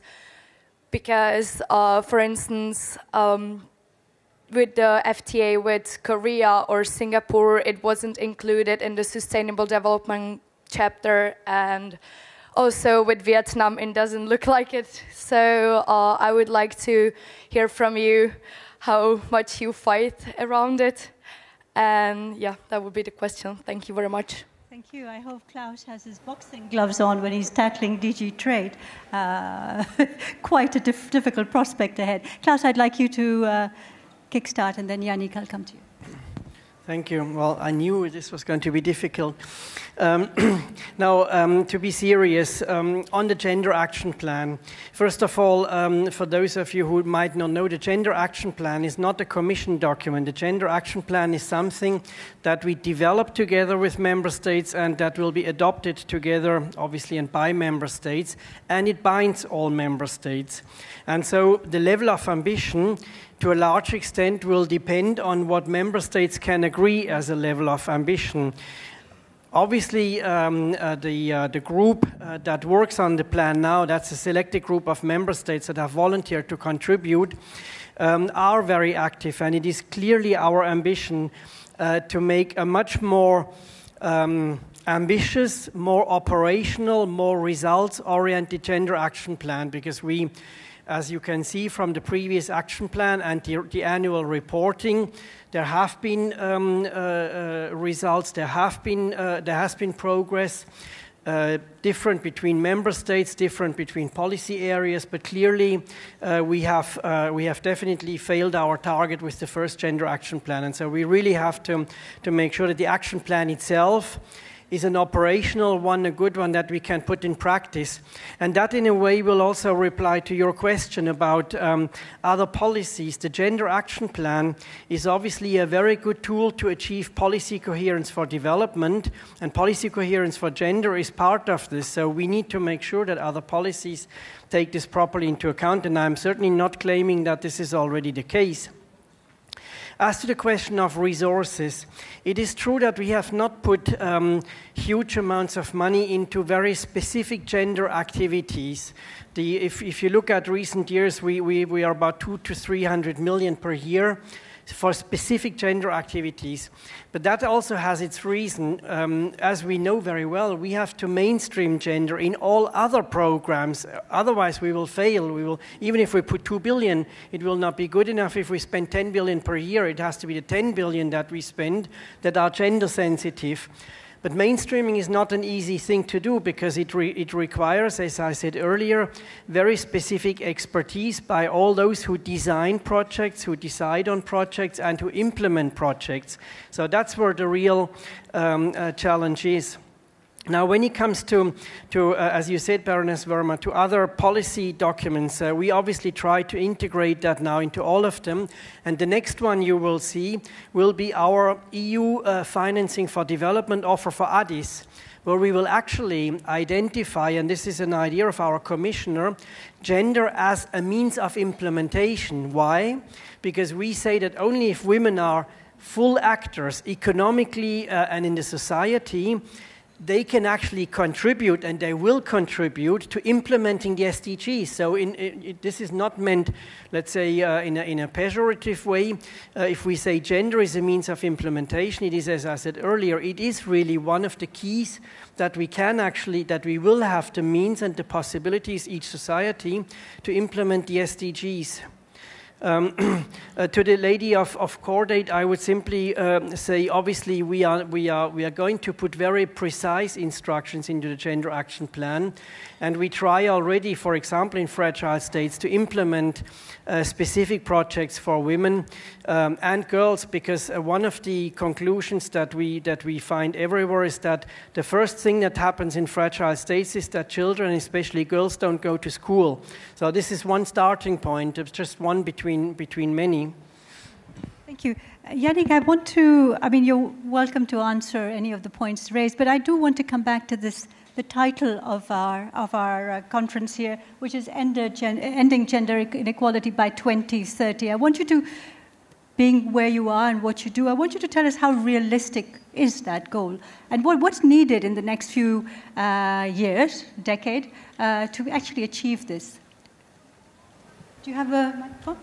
because, for instance, with the FTA with Korea or Singapore, it wasn't included in the Sustainable Development chapter, and also with Vietnam, it doesn't look like it. So I would like to hear from you how much you fight around it. And yeah, that would be the question. Thank you very much. Thank you. I hope Klaus has his boxing gloves on when he's tackling DG Trade. Quite a difficult prospect ahead. Klaus, I'd like you to kickstart, and then Yannick, I'll come to you. Thank you. Well, I knew this was going to be difficult. Now, to be serious, on the Gender Action Plan, first of all, for those of you who might not know, the Gender Action Plan is not a Commission document. The Gender Action Plan is something that we develop together with Member States and that will be adopted together, obviously, and by Member States, and it binds all Member States. And so the level of ambition to a large extent will depend on what Member States can agree as a level of ambition. Obviously, the group that works on the plan now, that's a selected group of Member States that have volunteered to contribute, are very active, and it is clearly our ambition to make a much more ambitious, more operational, more results-oriented gender action plan, because we, as you can see from the previous action plan and the annual reporting, there have been results, there has been progress, different between member states, different between policy areas, but clearly we have definitely failed our target with the first gender action plan, and so we really have to make sure that the action plan itself is an operational one, a good one that we can put in practice. And that in a way will also reply to your question about other policies. The Gender Action Plan is obviously a very good tool to achieve policy coherence for development, and policy coherence for gender is part of this. So we need to make sure that other policies take this properly into account, and I'm certainly not claiming that this is already the case. As to the question of resources, it is true that we have not put huge amounts of money into very specific gender activities. If you look at recent years, we are about 200 to 300 million per year for specific gender activities. But that also has its reason. As we know very well, we have to mainstream gender in all other programs. Otherwise, we will fail. Even if we put 2 billion, it will not be good enough. If we spend 10 billion per year, it has to be the 10 billion that we spend that are gender sensitive. But mainstreaming is not an easy thing to do because it requires, as I said earlier, very specific expertise by all those who design projects, who decide on projects, and who implement projects. So that's where the real challenge is. Now, when it comes to as you said, Baroness Verma, to other policy documents, we obviously try to integrate that now into all of them. And the next one you will see will be our EU financing for development offer for Addis, where we will actually identify, and this is an idea of our commissioner, gender as a means of implementation. Why? Because we say that only if women are full actors economically and in the society, they can actually contribute, and they will contribute to implementing the SDGs. So this is not meant, let's say, in a pejorative way. If we say gender is a means of implementation, it is, as I said earlier, it is really one of the keys that we can actually, that we will have the means and the possibilities, each society, to implement the SDGs. To the lady of Cordate, I would simply say, obviously, we are going to put very precise instructions into the Gender Action Plan, and we try already, for example, in fragile states, to implement specific projects for women and girls, because one of the conclusions that we find everywhere is that the first thing that happens in fragile states is that children, especially girls, don't go to school. So this is one starting point, just one between many. Thank you. Yannick, you're welcome to answer any of the points raised, but I do want to come back to this, the title of our conference here, which is Ending Gender Inequality by 2030. I want you to, being where you are and what you do, I want you to tell us how realistic is that goal, and what's needed in the next few decade, to actually achieve this. Do you have a microphone?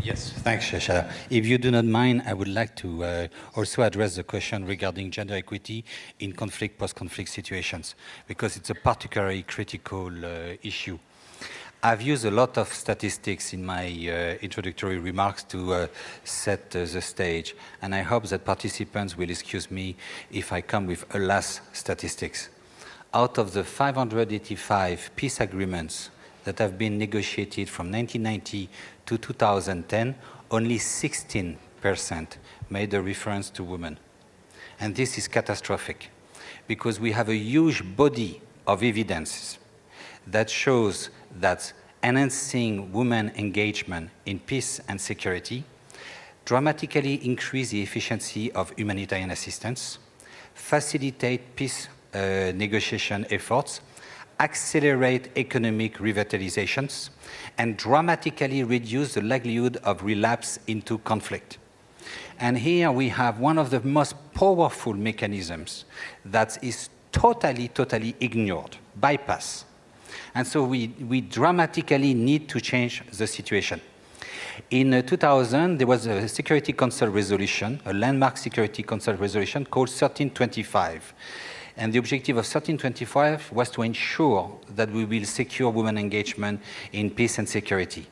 Yes, thanks, Shada. If you do not mind, I would like to also address the question regarding gender equity in conflict, post-conflict situations, because it's a particularly critical issue. I've used a lot of statistics in my introductory remarks to set the stage, and I hope that participants will excuse me if I come with a last statistics. Out of the 585 peace agreements that have been negotiated from 1990 to 2010, only 16% made a reference to women. And this is catastrophic, because we have a huge body of evidence that shows that enhancing women engagement in peace and security dramatically increase the efficiency of humanitarian assistance, facilitate peace negotiation efforts, accelerate economic revitalizations, and dramatically reduce the likelihood of relapse into conflict. And here we have one of the most powerful mechanisms that is totally ignored, bypassed. And so we dramatically need to change the situation. In 2000, there was a Security Council resolution, a landmark Security Council resolution called 1325. And the objective of 1325 was to ensure that we will secure women engagement in peace and security.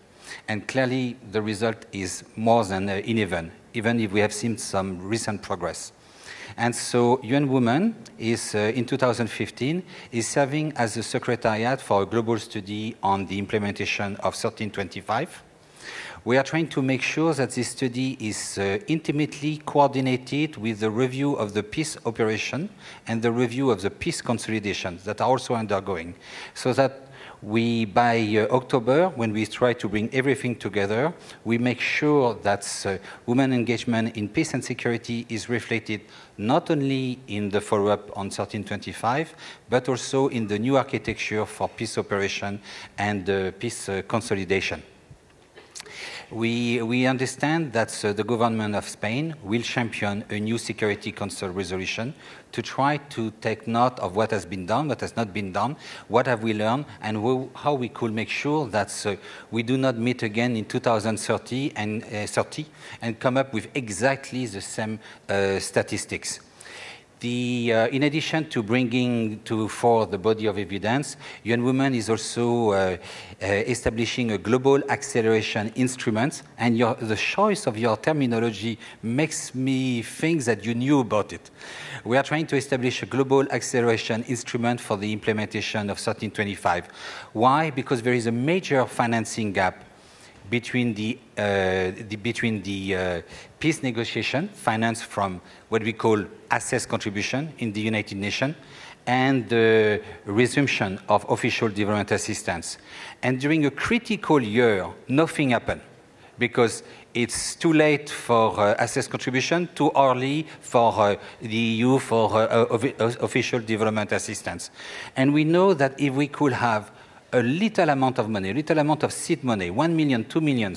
And clearly, the result is more than uneven, even if we have seen some recent progress. And so UN Women is, in 2015, is serving as a secretariat for a global study on the implementation of 1325. We are trying to make sure that this study is intimately coordinated with the review of the peace operation and the review of the peace consolidation that are also undergoing, so that we, by October, when we try to bring everything together, we make sure that women engagement in peace and security is reflected not only in the follow-up on 1325, but also in the new architecture for peace operation and peace consolidation. We understand that the government of Spain will champion a new Security Council resolution to try to take note of what has been done, what has not been done, what have we learned, and how we could make sure that we do not meet again in 2030 and come up with exactly the same statistics. In addition to bringing forward the body of evidence, UN Women is also establishing a global acceleration instrument, and the choice of your terminology makes me think that you knew about it. We are trying to establish a global acceleration instrument for the implementation of 1325. Why? Because there is a major financing gap between the peace negotiation, financed from what we call access contribution in the United Nations, and the resumption of official development assistance. And during a critical year, nothing happened, because it's too late for access contribution, too early for the EU for official development assistance. And we know that if we could have a little amount of money, a little amount of seed money, 1 million, 2 million,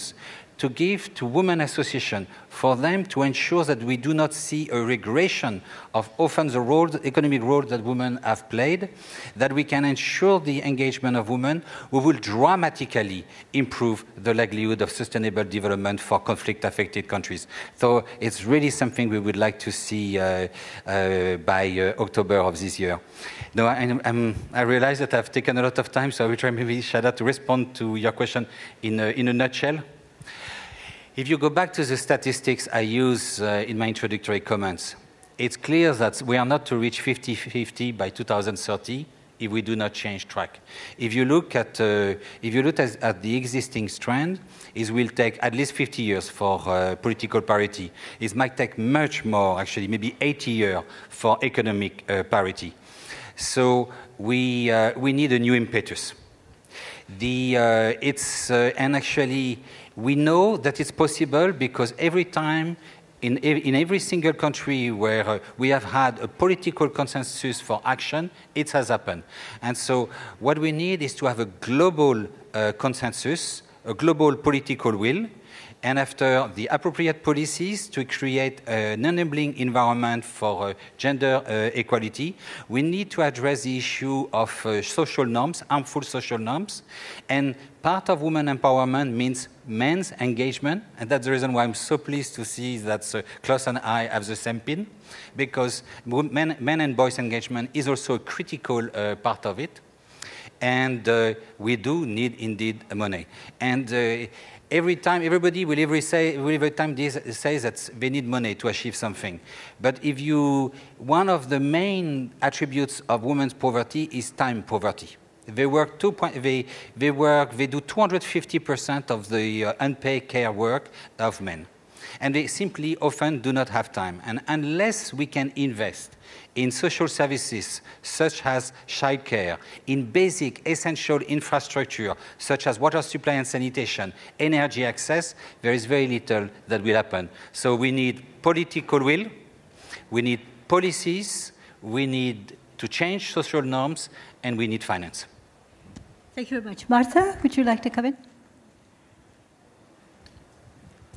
to give to women associations for them to ensure that we do not see a regression of often the economic role that women have played, that we can ensure the engagement of women, we will dramatically improve the likelihood of sustainable development for conflict-affected countries. So it's really something we would like to see by October of this year. Now, I realize that I've taken a lot of time, so I will try maybe, Shada, to respond to your question in a nutshell. If you go back to the statistics I use in my introductory comments, it's clear that we are not to reach 50-50 by 2030 if we do not change track. If you look at the existing strand, it will take at least 50 years for political parity. It might take much more, actually, maybe 80 years for economic parity. So we need a new impetus. And actually, we know that it's possible because every time, in every single country where we have had a political consensus for action, it has happened. And so what we need is to have a global consensus, a global political will, and after the appropriate policies to create an enabling environment for gender equality, we need to address the issue of social norms, harmful social norms, and part of women empowerment means men's engagement, and that's the reason why I'm so pleased to see that Klaus and I have the same pin, because men and boys engagement is also a critical part of it. and we do need indeed money. And every time, everybody will every time says that they need money to achieve something. But if you, one of the main attributes of women's poverty is time poverty. They work they do 250% of the unpaid care work of men. And they simply often do not have time. And unless we can invest in social services such as childcare, in basic essential infrastructure such as water supply and sanitation, energy access, there is very little that will happen. So we need political will, we need policies, we need to change social norms, and we need finance. Thank you very much. Martha, would you like to come in?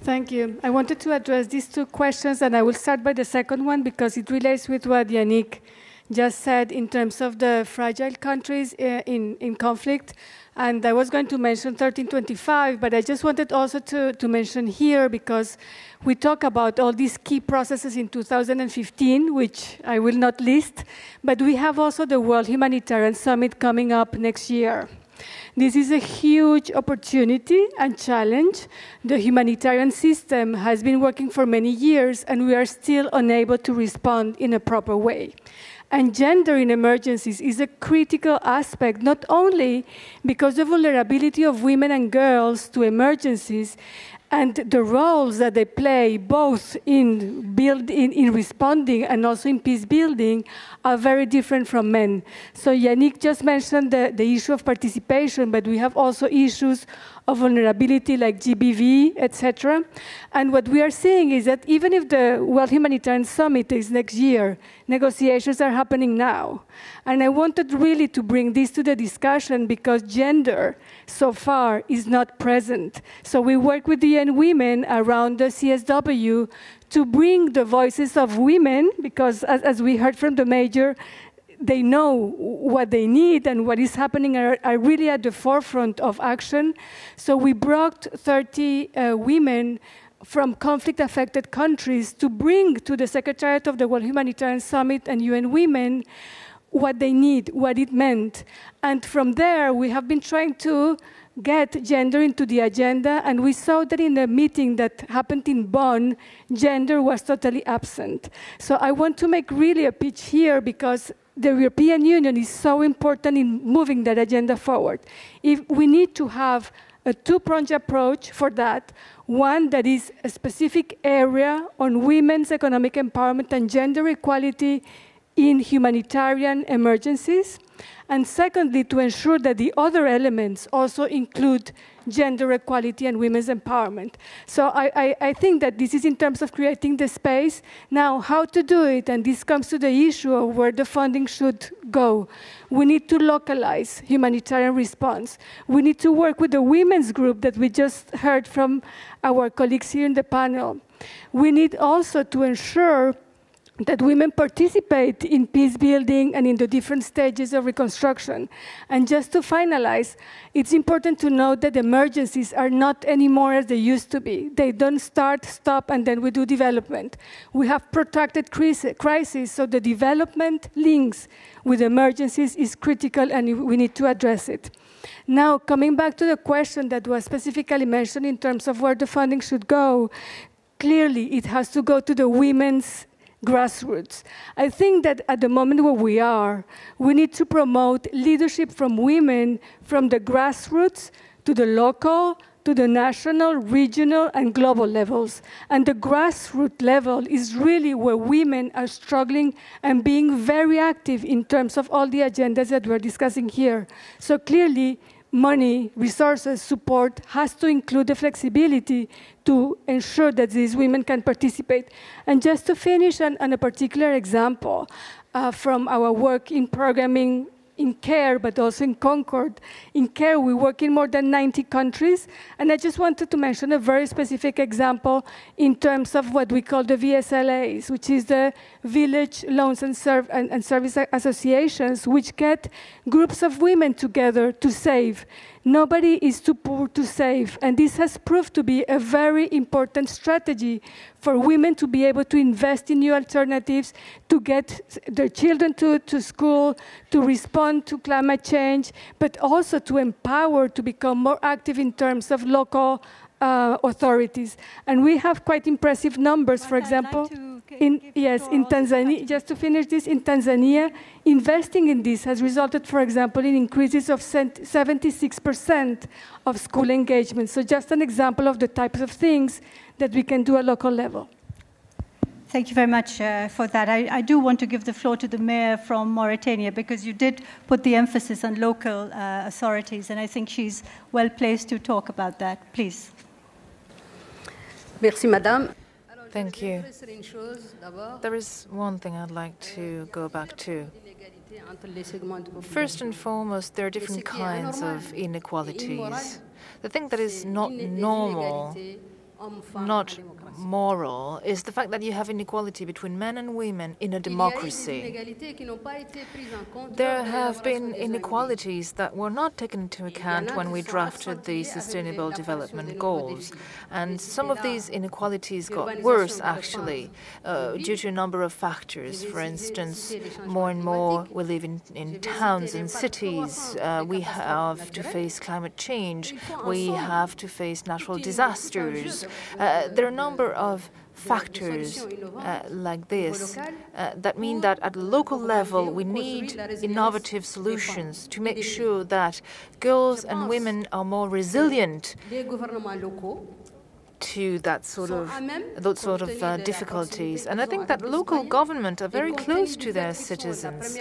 Thank you. I wanted to address these two questions, and I will start by the second one because it relates with what Yannick just said in terms of the fragile countries in conflict. And I was going to mention 1325, but I just wanted also to mention here, because we talk about all these key processes in 2015, which I will not list, but we have also the World Humanitarian Summit coming up next year. This is a huge opportunity and challenge. The humanitarian system has been working for many years, and we are still unable to respond in a proper way. And gender in emergencies is a critical aspect, not only because the vulnerability of women and girls to emergencies and the roles that they play both in responding and also in peace building are very different from men. So Yannick just mentioned the issue of participation, but we have also issues of vulnerability like GBV, etc. And what we are seeing is that even if the World Humanitarian Summit is next year, negotiations are happening now. And I wanted really to bring this to the discussion because gender so far is not present. So we work with the UN Women around the CSW to bring the voices of women, because as we heard from the Major, they know what they need and what is happening are really at the forefront of action. So we brought 30 women from conflict-affected countries to bring to the Secretariat of the World Humanitarian Summit and UN Women what they need, what it meant. And from there, we have been trying to get gender into the agenda, and we saw that in the meeting that happened in Bonn, gender was totally absent. So I want to make really a pitch here because the European Union is so important in moving that agenda forward. If we need to have a two-pronged approach for that, one that is a specific area on women's economic empowerment and gender equality in humanitarian emergencies, and secondly, to ensure that the other elements also include gender equality and women's empowerment. So I think that this is in terms of creating the space. Now, how to do it, and this comes to the issue of where the funding should go. We need to localize humanitarian response. We need to work with the women's group that we just heard from our colleagues here in the panel. We need also to ensure that women participate in peace building and in the different stages of reconstruction. And just to finalize, it's important to note that emergencies are not anymore as they used to be. They don't start, stop, and then we do development. We have protracted crises, so the development links with emergencies is critical, and we need to address it. Now, coming back to the question that was specifically mentioned in terms of where the funding should go, clearly it has to go to the women's grassroots. I think that at the moment where we are, we need to promote leadership from women from the grassroots to the local, to the national, regional, and global levels. And the grassroots level is really where women are struggling and being very active in terms of all the agendas that we're discussing here. So clearly, money, resources, support has to include the flexibility to ensure that these women can participate. And just to finish on a particular example from our work in programming in CARE, but also in Concord. In CARE, we work in more than 90 countries, and I just wanted to mention a very specific example in terms of what we call the VSLAs, which is the Village Loans and Service Associations, which get groups of women together to save. Nobody is too poor to save, and this has proved to be a very important strategy for women to be able to invest in new alternatives, to get their children to school, to respond to climate change, but also to empower, to become more active in terms of local authorities. And we have quite impressive numbers, for example. In Tanzania, just to finish this, in Tanzania, investing in this has resulted, for example, in increases of 76% of school engagement. So just an example of the types of things that we can do at local level. Thank you very much for that. I do want to give the floor to the mayor from Mauritania, because you did put the emphasis on local authorities, and I think she's well placed to talk about that. Please. Merci, Madame. Thank you. There is one thing I'd like to go back to. First and foremost, there are different kinds of inequalities. The thing that is not normal, not moral, is the fact that you have inequality between men and women in a democracy. There have been inequalities that were not taken into account when we drafted the Sustainable Development Goals. And some of these inequalities got worse, actually, due to a number of factors. For instance, more and more we live in towns and cities. We have to face climate change. We have to face natural disasters. There are a number of factors like this that mean that at the local level we need innovative solutions to make sure that girls and women are more resilient to those sort of difficulties. And I think that local government are very close to their citizens.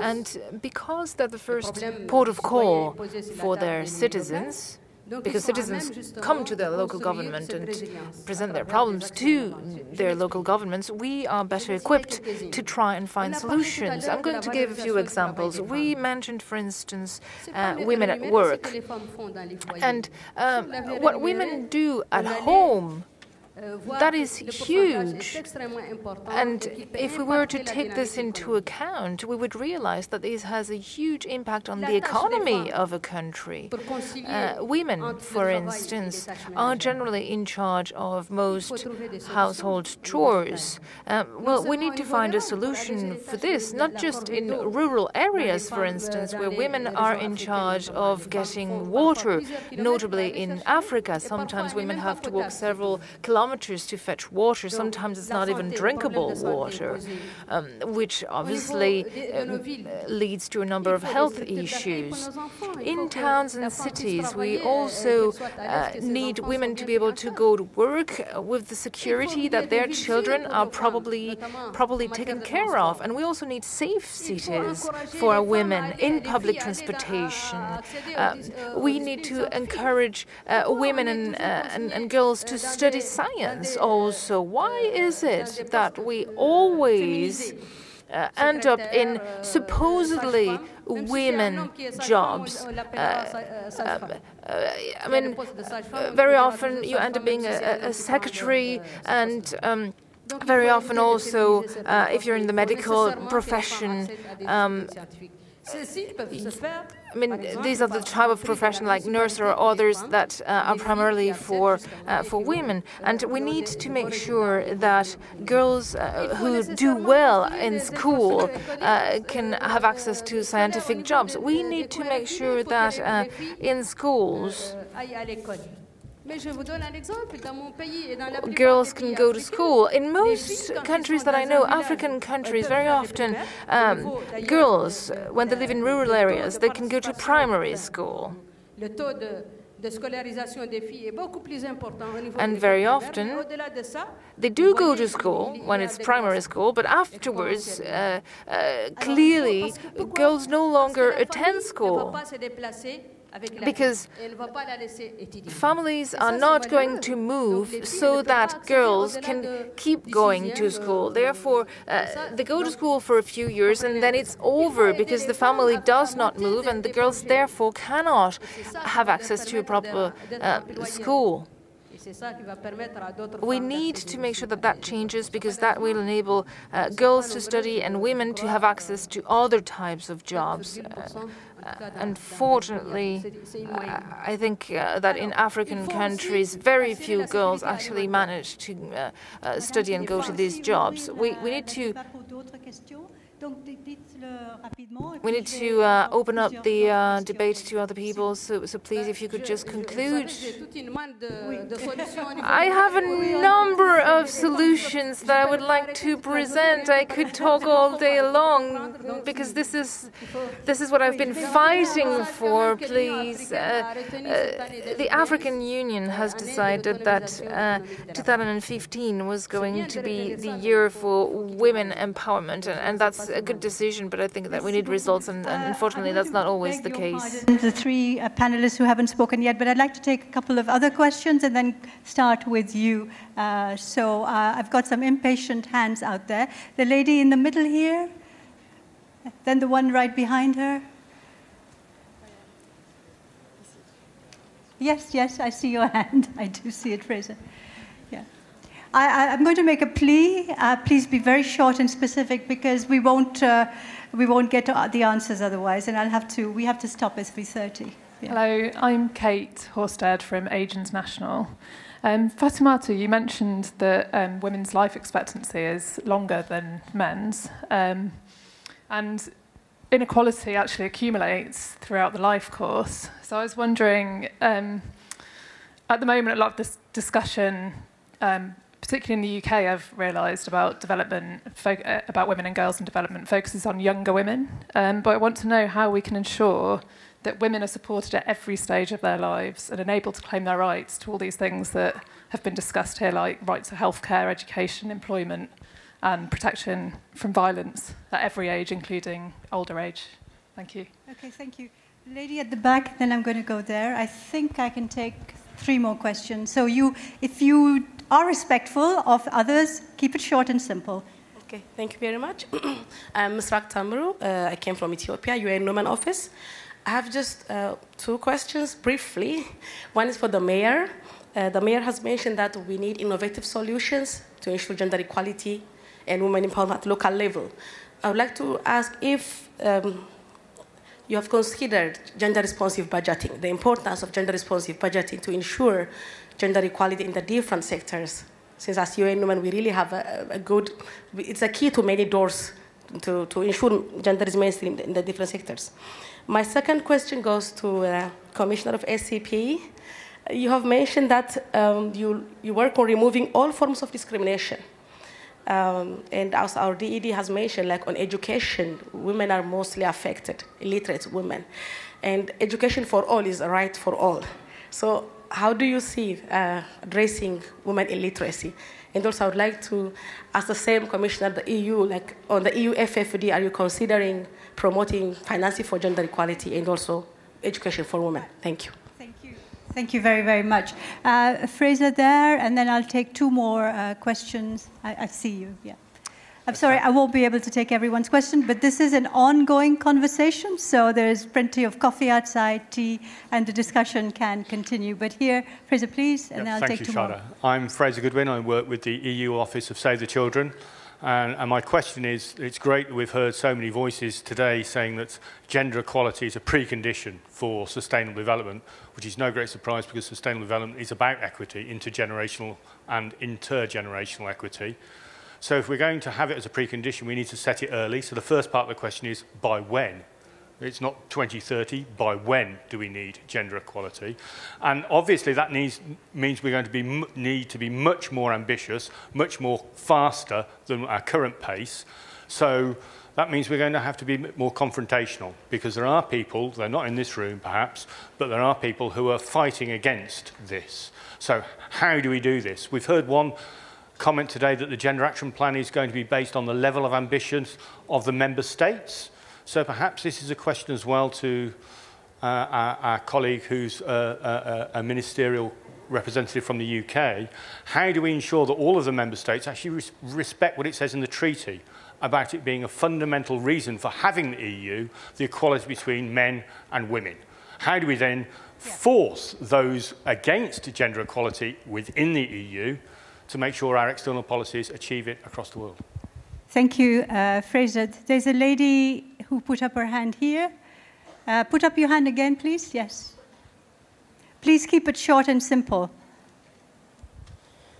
And because they're the first port of call for their citizens, because citizens come to their local government and present their problems to their local governments, we are better equipped to try and find solutions. I'm going to give a few examples. We mentioned, for instance, women at work. And what women do at home, that is huge. And if we were to take this into account, we would realize that this has a huge impact on the economy of a country. Women, for instance, are generally in charge of most household chores. Well, we need to find a solution for this, not just in rural areas, for instance, where women are in charge of getting water, notably in Africa. Sometimes women have to walk several kilometers to fetch water. Sometimes it's not even drinkable water, which obviously leads to a number of health issues. In towns and cities, we also need women to be able to go to work with the security that their children are properly taken care of. And we also need safe cities for women in public transportation. We need to encourage women and girls to study science also. Why is it that we always end up in supposedly women jobs? I mean, very often you end up being a secretary, and very often also, if you're in the medical profession, I mean, these are the type of profession like nurse or others that are primarily for women. And we need to make sure that girls who do well in school can have access to scientific jobs. We need to make sure that in schools, girls can go to school. In most countries that I know, African countries, very often girls, when they live in rural areas, they can go to primary school. And very often, they do go to school when it's primary school, but afterwards, clearly, girls no longer attend school, because families are not going to move so that girls can keep going to school. Therefore, they go to school for a few years and then it's over because the family does not move, and the girls therefore cannot have access to a proper school. We need to make sure that that changes, because that will enable girls to study and women to have access to other types of jobs. Unfortunately, I think that in African countries, very few girls actually manage to study and go to these jobs. We need to open up the debate to other people, so please, if you could just conclude. I have a number of solutions that I would like to present. I could talk all day long, because this is what I've been fighting for, please. The African Union has decided that 2015 was going to be the year for women empowerment, and that's a good decision, but I think that we need results, and unfortunately that's not always the case. The three panelists who haven't spoken yet, but I'd like to take a couple of other questions and then start with you. I've got some impatient hands out there. The lady in the middle here, then the one right behind her. Yes, I see your hand. I do see it, Fraser. I'm going to make a plea. Please be very short and specific, because we won't get to the answers otherwise, and we have to stop at 3:30. Yeah. Hello, I'm Kate Horsted from Age International. Fatimata, you mentioned that women's life expectancy is longer than men's, and inequality actually accumulates throughout the life course. So I was wondering, at the moment, a lot of this discussion, particularly in the UK, I've realised about development, about women and girls in development, focuses on younger women. But I want to know how we can ensure that women are supported at every stage of their lives and enabled to claim their rights to all these things that have been discussed here, like rights to healthcare, education, employment, and protection from violence at every age, including older age. Thank you. Okay, thank you. Lady at the back, then I'm going to go there. I think I can take 3 more questions. So if you are respectful of others, keep it short and simple. Okay, thank you very much. I'm Misrak Tamru. I came from Ethiopia, UN Women Office. I have just 2 questions briefly. One is for the mayor. The mayor has mentioned that we need innovative solutions to ensure gender equality and women empowerment at local level. I would like to ask if you have considered gender-responsive budgeting, the importance of gender-responsive budgeting to ensure gender equality in the different sectors. Since as UN Women, we really have it's a key to many doors to ensure gender is mainstream in the different sectors. My second question goes to Commissioner of SCP. You have mentioned that you work on removing all forms of discrimination. And as our DED has mentioned, like on education, women are mostly affected, illiterate women. And education for all is a right for all. So how do you see addressing women illiteracy? And also I would like to ask the same commissioner, the EU, like on the EU FFD, are you considering promoting financing for gender equality and also education for women? Thank you. Thank you very, very much. Fraser there, and then I'll take 2 more questions. I see you, yeah. I'm sorry, I won't be able to take everyone's question, but this is an ongoing conversation, so there's plenty of coffee outside, tea, and the discussion can continue. But here, Fraser, please, and then I'll take 2 more. Thank you, Shada. I'm Fraser Goodwin. I work with the EU Office of Save the Children. And my question is, it's great that we've heard so many voices today saying that gender equality is a precondition for sustainable development, which is no great surprise because sustainable development is about equity, intergenerational and intergenerational equity. So if we're going to have it as a precondition, we need to set it early. So the first part of the question is, by when? It's not 2030. By when do we need gender equality? And obviously that means we're going to need to be much more ambitious, much more faster than our current pace. So that means we're going to have to be more confrontational, because there are people, they're not in this room perhaps, but there are people who are fighting against this. So how do we do this? We've heard one comment today that the Gender Action Plan is going to be based on the level of ambition of the member states. So perhaps this is a question as well to our colleague who's a ministerial representative from the UK. How do we ensure that all of the member states actually respect what it says in the treaty about it being a fundamental reason for having the EU, the equality between men and women? How do we then force those against gender equality within the EU to make sure our external policies achieve it across the world. Thank you, Fraser. There's a lady who put up her hand here. Put up your hand again, please. Yes. Please keep it short and simple.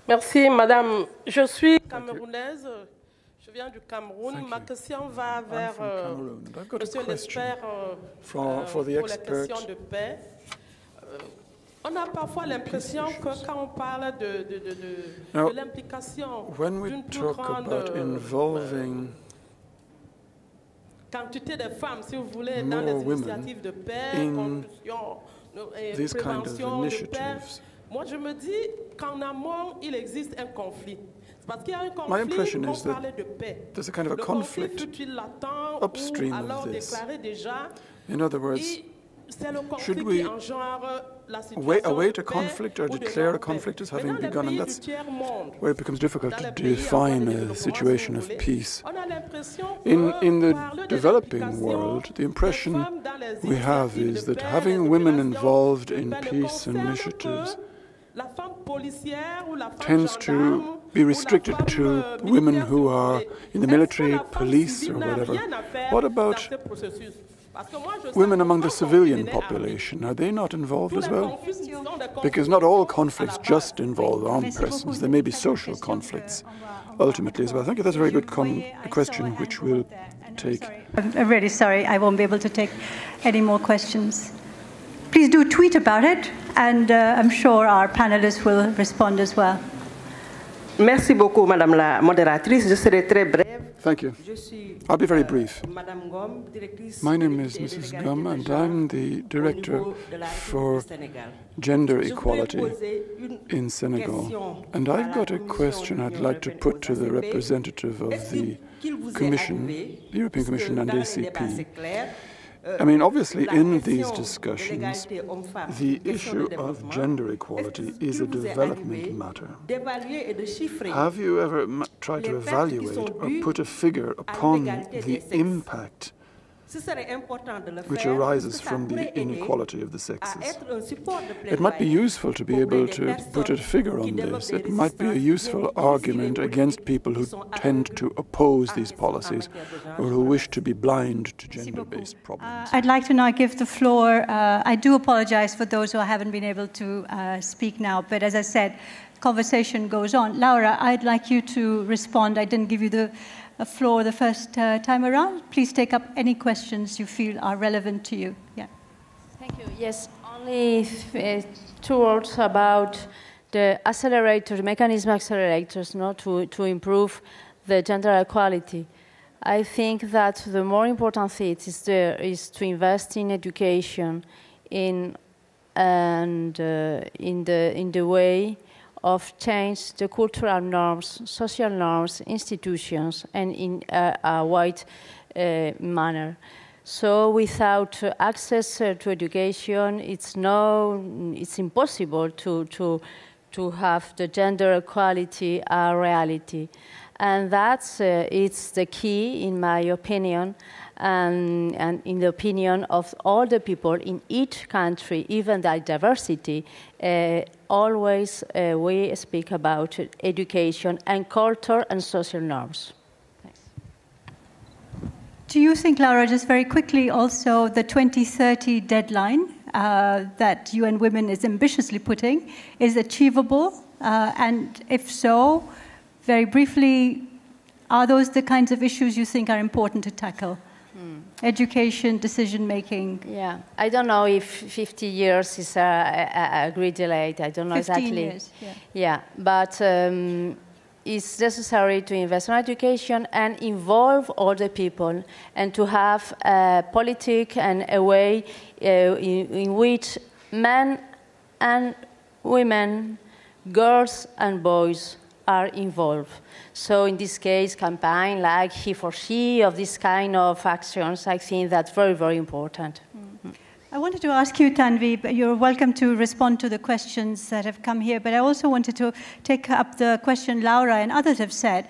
Merci, Madame. Je suis camerounaise. Je viens du Cameroun. Ma question va vers Monsieur l'expert pour les questions de paix. On a parfois l'impression que quand on parle de l'implication d'une plus grande quantité de femmes, si vous voulez, dans les initiatives de paix, construction et prévention de paix, moi je me dis qu'en amont, il existe un conflit. Parce qu'il y a un conflit, My impression on is that parlait de paix. there's a kind of a conflict upstream of this. In other words, should we await a conflict or declare a conflict as having begun? And that's where it becomes difficult to define a situation of peace. In the developing world, the impression we have is that having women involved in peace initiatives tends to be restricted to women who are in the military, police, or whatever. What about women among the civilian population? Are they not involved as well? Because not all conflicts just involve armed persons. There may be social conflicts ultimately as well. I think that's a very good question which we'll take. I'm really sorry, I won't be able to take any more questions. Please do tweet about it, and I'm sure our panelists will respond as well. Merci beaucoup, Madame la modératrice. Je serai très brève. Thank you. I'll be very brief. My name is Mrs. Gum, and I'm the Director for Gender Equality in Senegal. And I've got a question I'd like to put to the representative of the Commission, the European Commission and ACP. I mean, obviously, in these discussions, the issue of gender equality is a development matter. Have you ever tried to evaluate or put a figure upon the impact which arises from the inequality of the sexes? It might be useful to be able to put a figure on this. It might be a useful argument against people who tend to oppose these policies or who wish to be blind to gender-based problems. I'd like to now give the floor. I do apologize for those who haven't been able to speak now, but as I said, conversation goes on. Laura, I'd like you to respond. I didn't give you the floor the first time around. Please take up any questions you feel are relevant to you. Yeah. Thank you. Yes, only 2 words about the accelerator, mechanism accelerators, to improve the gender equality. I think that the more important thing is to invest in education, in the way of change the cultural norms, social norms, institutions, and in a wide manner. So without access to education, it's impossible to have the gender equality a reality. And that's it's the key, in my opinion, and in the opinion of all the people in each country, even the diversity. Always we speak about education and culture and social norms. Thanks. Do you think, Laura, just very quickly, also the 2030 deadline that UN Women is ambitiously putting is achievable? And if so, very briefly, are those the kinds of issues you think are important to tackle? Education, decision-making. Yeah, I don't know if 50 years is a great delay. I don't know 15 exactly. Years, yeah. Yeah, but it's necessary to invest in education and involve all the people, and to have a politic and a way in which men and women, girls and boys are involved. So in this case, campaign like he for she, of this kind of actions, I think that's very, very important. Mm-hmm. I wanted to ask you, Tanvi, but you're welcome to respond to the questions that have come here, but I also wanted to take up the question Laura and others have said.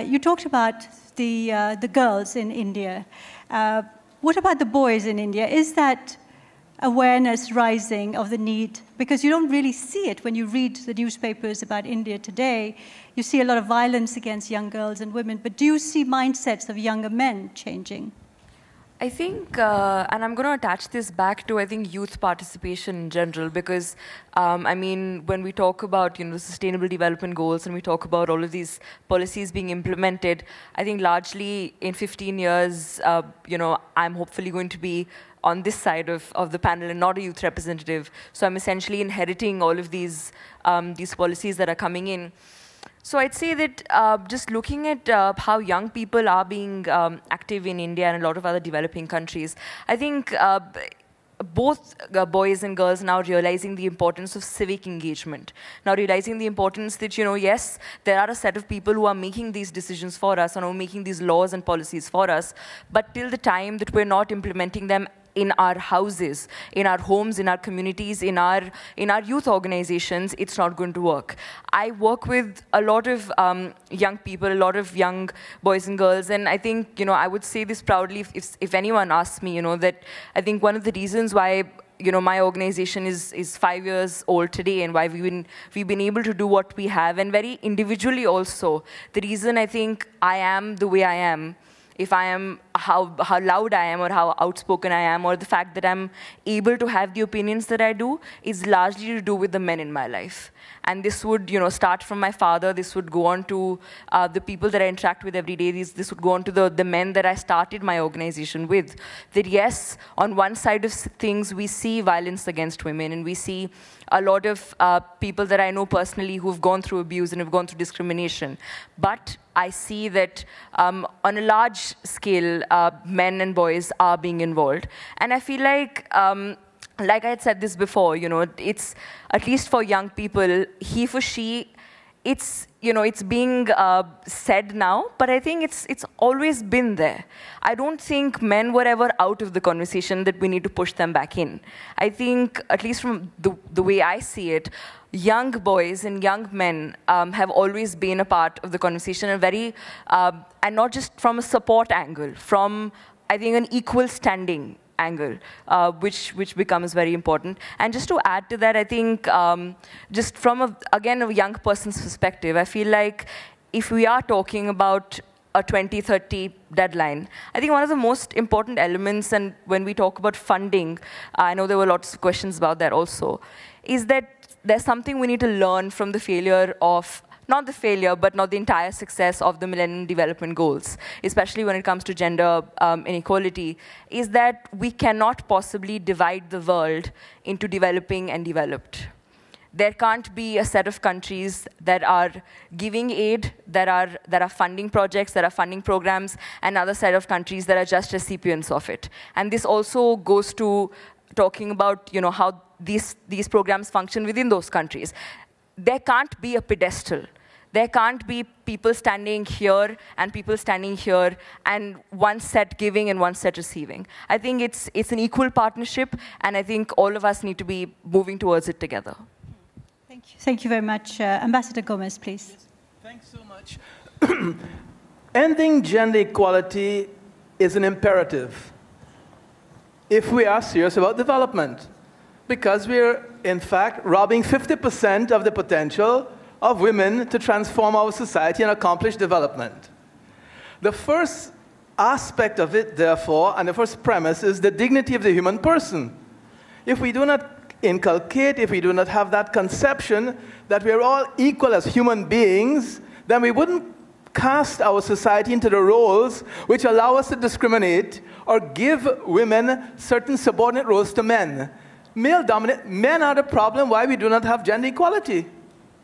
You talked about the girls in India. What about the boys in India? Is that awareness rising of the need? Because you don't really see it when you read the newspapers about India today. You see a lot of violence against young girls and women, but do you see mindsets of younger men changing? I think, and I'm going to attach this back to, I think, youth participation in general, because, I mean, when we talk about, the Sustainable Development Goals and we talk about all of these policies being implemented, I think largely in 15 years, I'm hopefully going to be on this side of the panel and not a youth representative. So I'm essentially inheriting all of these policies that are coming in. So I'd say that just looking at how young people are being active in India and a lot of other developing countries, I think both boys and girls now realizing the importance of civic engagement. Now realizing the importance that, yes, there are a set of people who are making these decisions for us and who are making these laws and policies for us, but till the time that we're not implementing them in our houses, in our homes, in our communities, in our youth organizations, it's not going to work. I work with a lot of young people, a lot of young boys and girls, and I think, I would say this proudly if anyone asks me, that I think one of the reasons why my organization is 5 years old today and why we've been able to do what we have, and very individually also, the reason I think I am the way I am, if I am, how loud I am or how outspoken I am, or the fact that I'm able to have the opinions that I do, is largely to do with the men in my life. And this would, start from my father. This would go on to the people that I interact with every day. This would go on to the men that I started my organization with. That yes, on one side of things, we see violence against women, and we see a lot of people that I know personally who've gone through abuse and have gone through discrimination. But I see that on a large scale, men and boys are being involved. And I feel like I had said this before, it's, at least for young people, he for she, it's being said now, but I think it's always been there. I don't think men were ever out of the conversation that we need to push them back in. I think, at least from the way I see it, young boys and young men have always been a part of the conversation, and not just from a support angle, from, I think, an equal standing angle, which becomes very important. And just to add to that, I think, just from, again, a young person's perspective, I feel like if we are talking about a 2030 deadline, I think one of the most important elements, and when we talk about funding, I know there were lots of questions about that also, is that there's something we need to learn from the failure of, not the failure, but not the entire success of the Millennium Development Goals, especially when it comes to gender inequality, is that we cannot possibly divide the world into developing and developed. There can't be a set of countries that are giving aid, that are funding projects, that are funding programs, and another set of countries that are just recipients of it. And this also goes to talking about how these programs function within those countries. There can't be a pedestal. There can't be people standing here and people standing here, and one set giving and one set receiving. I think it's an equal partnership, and I think all of us need to be moving towards it together. Thank you. Thank you very much. Ambassador Gomez, please. Yes. Thanks so much. Ending gender equality is an imperative if we are serious about development, because we're, in fact, robbing 50% of the potential of women to transform our society and accomplish development. The first aspect of it, therefore, and the first premise is the dignity of the human person. If we do not inculcate, if we do not have that conception that we're all equal as human beings, then we wouldn't cast our society into the roles which allow us to discriminate or give women certain subordinate roles to men. Male-dominant men are the problem why we do not have gender equality.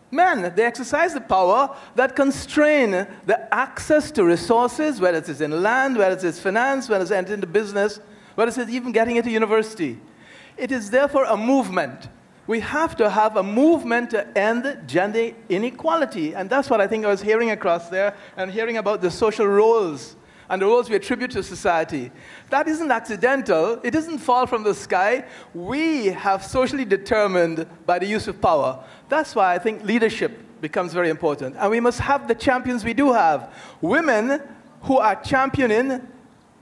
Men, they exercise the power that constrain the access to resources, whether it is in land, whether it is finance, whether it's entering into business, whether it's even getting into university. It is therefore a movement. We have to have a movement to end gender inequality. And that's what I think I was hearing across there, and hearing about the social roles and the roles we attribute to society. That isn't accidental. It doesn't fall from the sky. We have socially determined by the use of power. That's why I think leadership becomes very important. And we must have the champions we do have. Women who are championing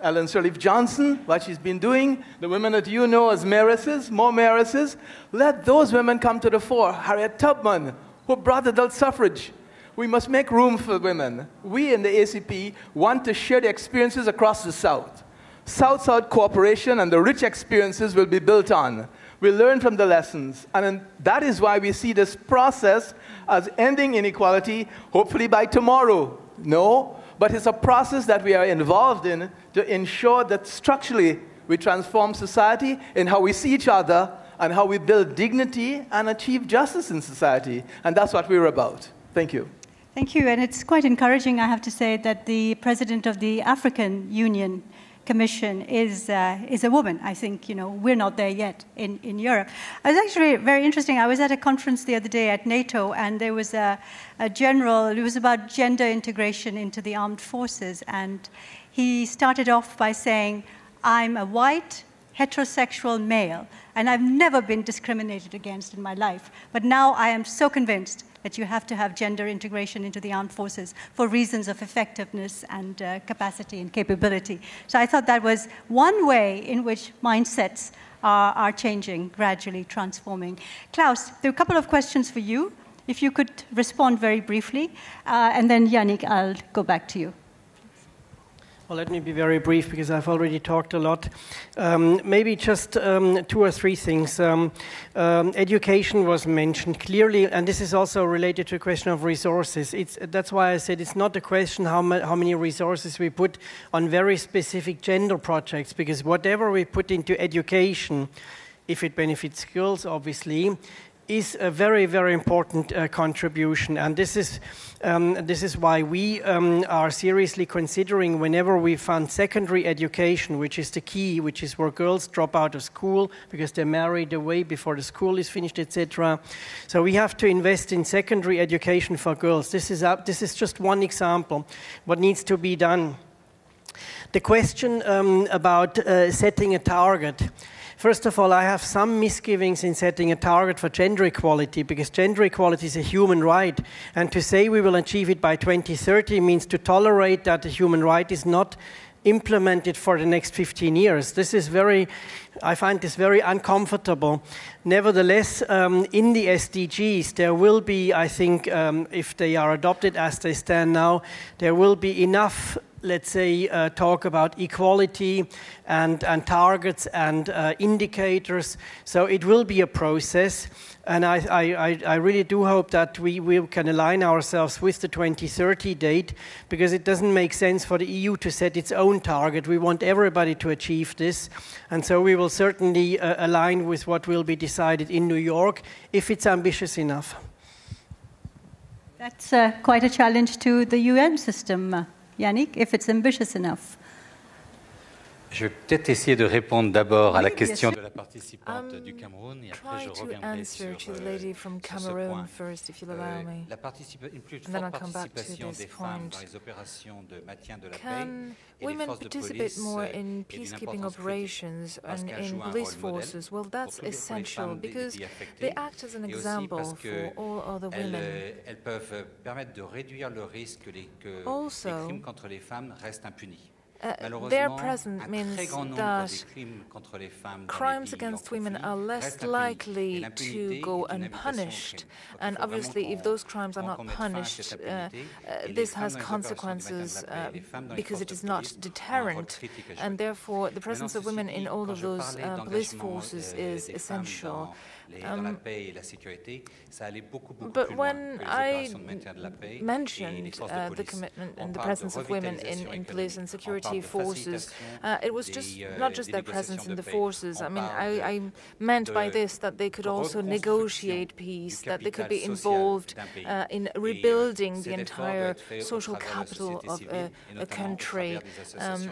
Ellen Sirleaf-Johnson, what she's been doing, the women that you know as mayoresses, more mayoresses, let those women come to the fore. Harriet Tubman, who brought adult suffrage. We must make room for women. We in the ACP want to share the experiences across the South. South-South cooperation and the rich experiences will be built on. We learn from the lessons, and that is why we see this process as ending inequality, hopefully by tomorrow. No, but it's a process that we are involved in to ensure that structurally we transform society in how we see each other and how we build dignity and achieve justice in society. And that's what we're about. Thank you. Thank you, and it's quite encouraging, I have to say, that the president of the African Union Commission is a woman. I think, we're not there yet in Europe. It was actually very interesting. I was at a conference the other day at NATO, and there was a general, it was about gender integration into the armed forces, and he started off by saying, I'm a white, heterosexual male, and I've never been discriminated against in my life, but now I am so convinced that you have to have gender integration into the armed forces for reasons of effectiveness and capacity and capability. So I thought that was one way in which mindsets are changing, gradually transforming. Klaus, there are a couple of questions for you. If you could respond very briefly, and then Yannick, I'll go back to you. Well, let me be very brief because I've already talked a lot. Maybe just 2 or 3 things. Education was mentioned clearly, and this is also related to a question of resources. That's why I said it's not a question how many resources we put on very specific gender projects, because whatever we put into education, if it benefits girls, obviously, is a very, very important contribution. And this is why we are seriously considering, whenever we fund secondary education, which is the key, which is where girls drop out of school because they're married away before the school is finished, etc. So we have to invest in secondary education for girls. This is just one example what needs to be done. The question about setting a target. First of all, I have some misgivings in setting a target for gender equality, because gender equality is a human right, and to say we will achieve it by 2030 means to tolerate that the human right is not implemented for the next 15 years. I find this very uncomfortable. Nevertheless, in the SDGs, there will be, I think, if they are adopted as they stand now, there will be enough, let's say, talk about equality and targets and indicators. So it will be a process. And I really do hope that we can align ourselves with the 2030 date, because it doesn't make sense for the EU to set its own target. We want everybody to achieve this. And so we will certainly align with what will be decided in New York, if it's ambitious enough. That's quite a challenge to the UN system, Yannick, if it's ambitious enough. Je vais peut-être essayer de répondre d'abord à la question de la participante du Cameroun, et après je reviendrai sur ce point. La une plus forte participation des femmes dans les opérations de maintien de la paix et les forces de police et d'une importance critique, parce qu'elles jouent un rôle modèle pour toutes les femmes défaites et aussi parce qu'elles peuvent permettre de réduire le risque que les crimes contre les femmes restent impunis. Their presence means that crimes against women are less likely to go unpunished. And obviously, if those crimes are not punished, this has consequences because it is not deterrent. And therefore, the presence of women in all of those police forces is essential. But when I mentioned the commitment and the presence of women in police and security forces, it was not just their presence in the forces. I mean, I meant by this that they could also negotiate peace, that they could be involved in rebuilding the entire social capital of a country.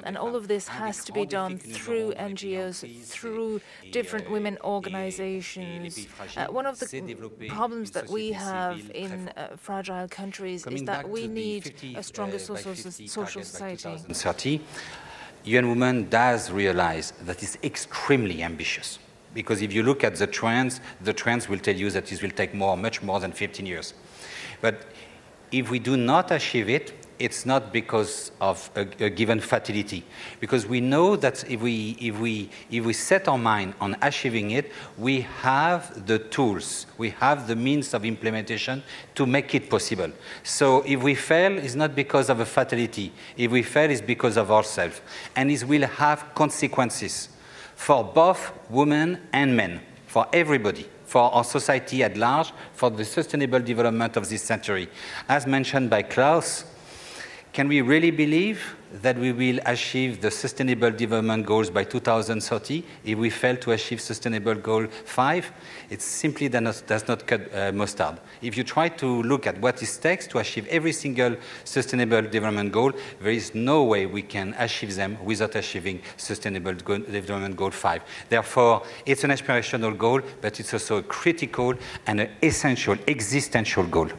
And all of this has to be done through NGOs, through different women organizations. One of the problems that we have in fragile countries is that we need a stronger social society. UN Women does realize that it's extremely ambitious. Because if you look at the trends will tell you that this will take much more than 15 years. But if we do not achieve it, it's not because of a given fatality. Because we know that if we set our mind on achieving it, we have the tools, we have the means of implementation to make it possible. So if we fail, it's not because of a fatality. If we fail, it's because of ourselves. And it will have consequences for both women and men, for everybody, for our society at large, for the sustainable development of this century. As mentioned by Klaus, can we really believe that we will achieve the Sustainable Development Goals by 2030 if we fail to achieve Sustainable Goal 5? It simply does not cut mustard. If you try to look at what it takes to achieve every single Sustainable Development Goal, there is no way we can achieve them without achieving Sustainable Development Goal 5. Therefore, it's an aspirational goal, but it's also a critical and an essential, existential goal.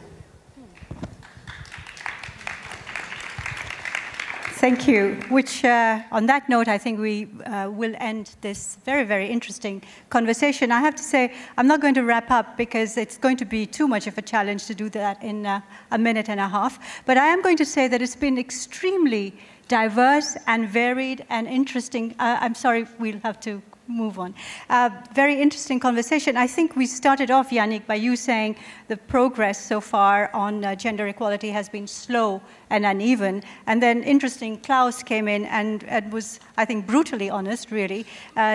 Thank you. Which, on that note, I think we will end this very, very interesting conversation. I have to say, I'm not going to wrap up because it's going to be too much of a challenge to do that in a minute and a half. But I am going to say that it's been extremely diverse and varied and interesting. I'm sorry, we'll have to move on. Very interesting conversation. I think we started off, Yannick, by you saying the progress so far on gender equality has been slow and uneven. And then interesting, Klaus came in and was, I think, brutally honest, really,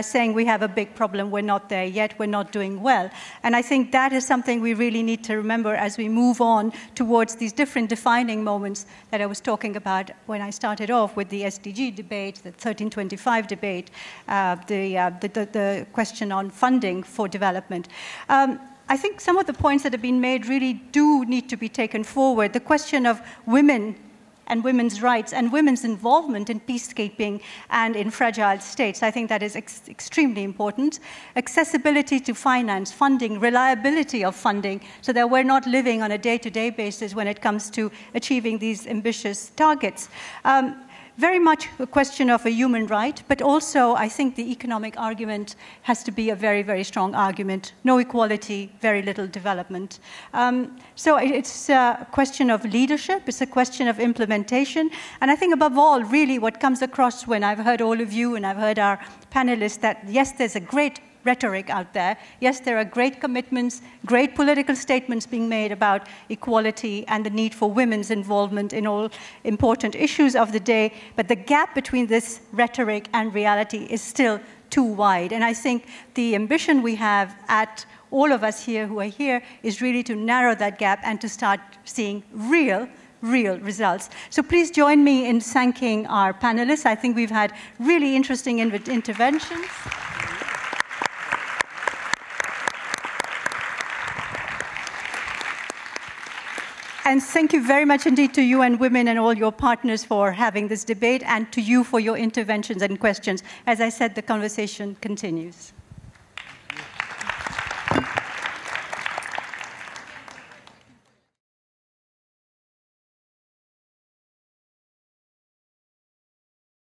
saying we have a big problem, we're not there yet, we're not doing well. And I think that is something we really need to remember as we move on towards these different defining moments that I was talking about when I started off with the SDG debate, the 1325 debate, the question on funding for development. I think some of the points that have been made really do need to be taken forward. The question of women and women's rights and women's involvement in peacekeeping and in fragile states, I think that is extremely important. Accessibility to finance, funding, reliability of funding, so that we're not living on a day-to-day basis when it comes to achieving these ambitious targets. Very much a question of a human right, but also I think the economic argument has to be a very, very strong argument. No equality, very little development. So it's a question of leadership, it's a question of implementation, and I think above all, really what comes across when I've heard all of you and I've heard our panelists, that yes, there's a great rhetoric out there. Yes, there are great commitments, great political statements being made about equality and the need for women's involvement in all important issues of the day, but the gap between this rhetoric and reality is still too wide. And I think the ambition we have at all of us here who are here is really to narrow that gap and to start seeing real results. So please join me in thanking our panelists. I think we've had really interesting interventions. And thank you very much indeed to UN Women and all your partners for having this debate, and to you for your interventions and questions. As I said, the conversation continues.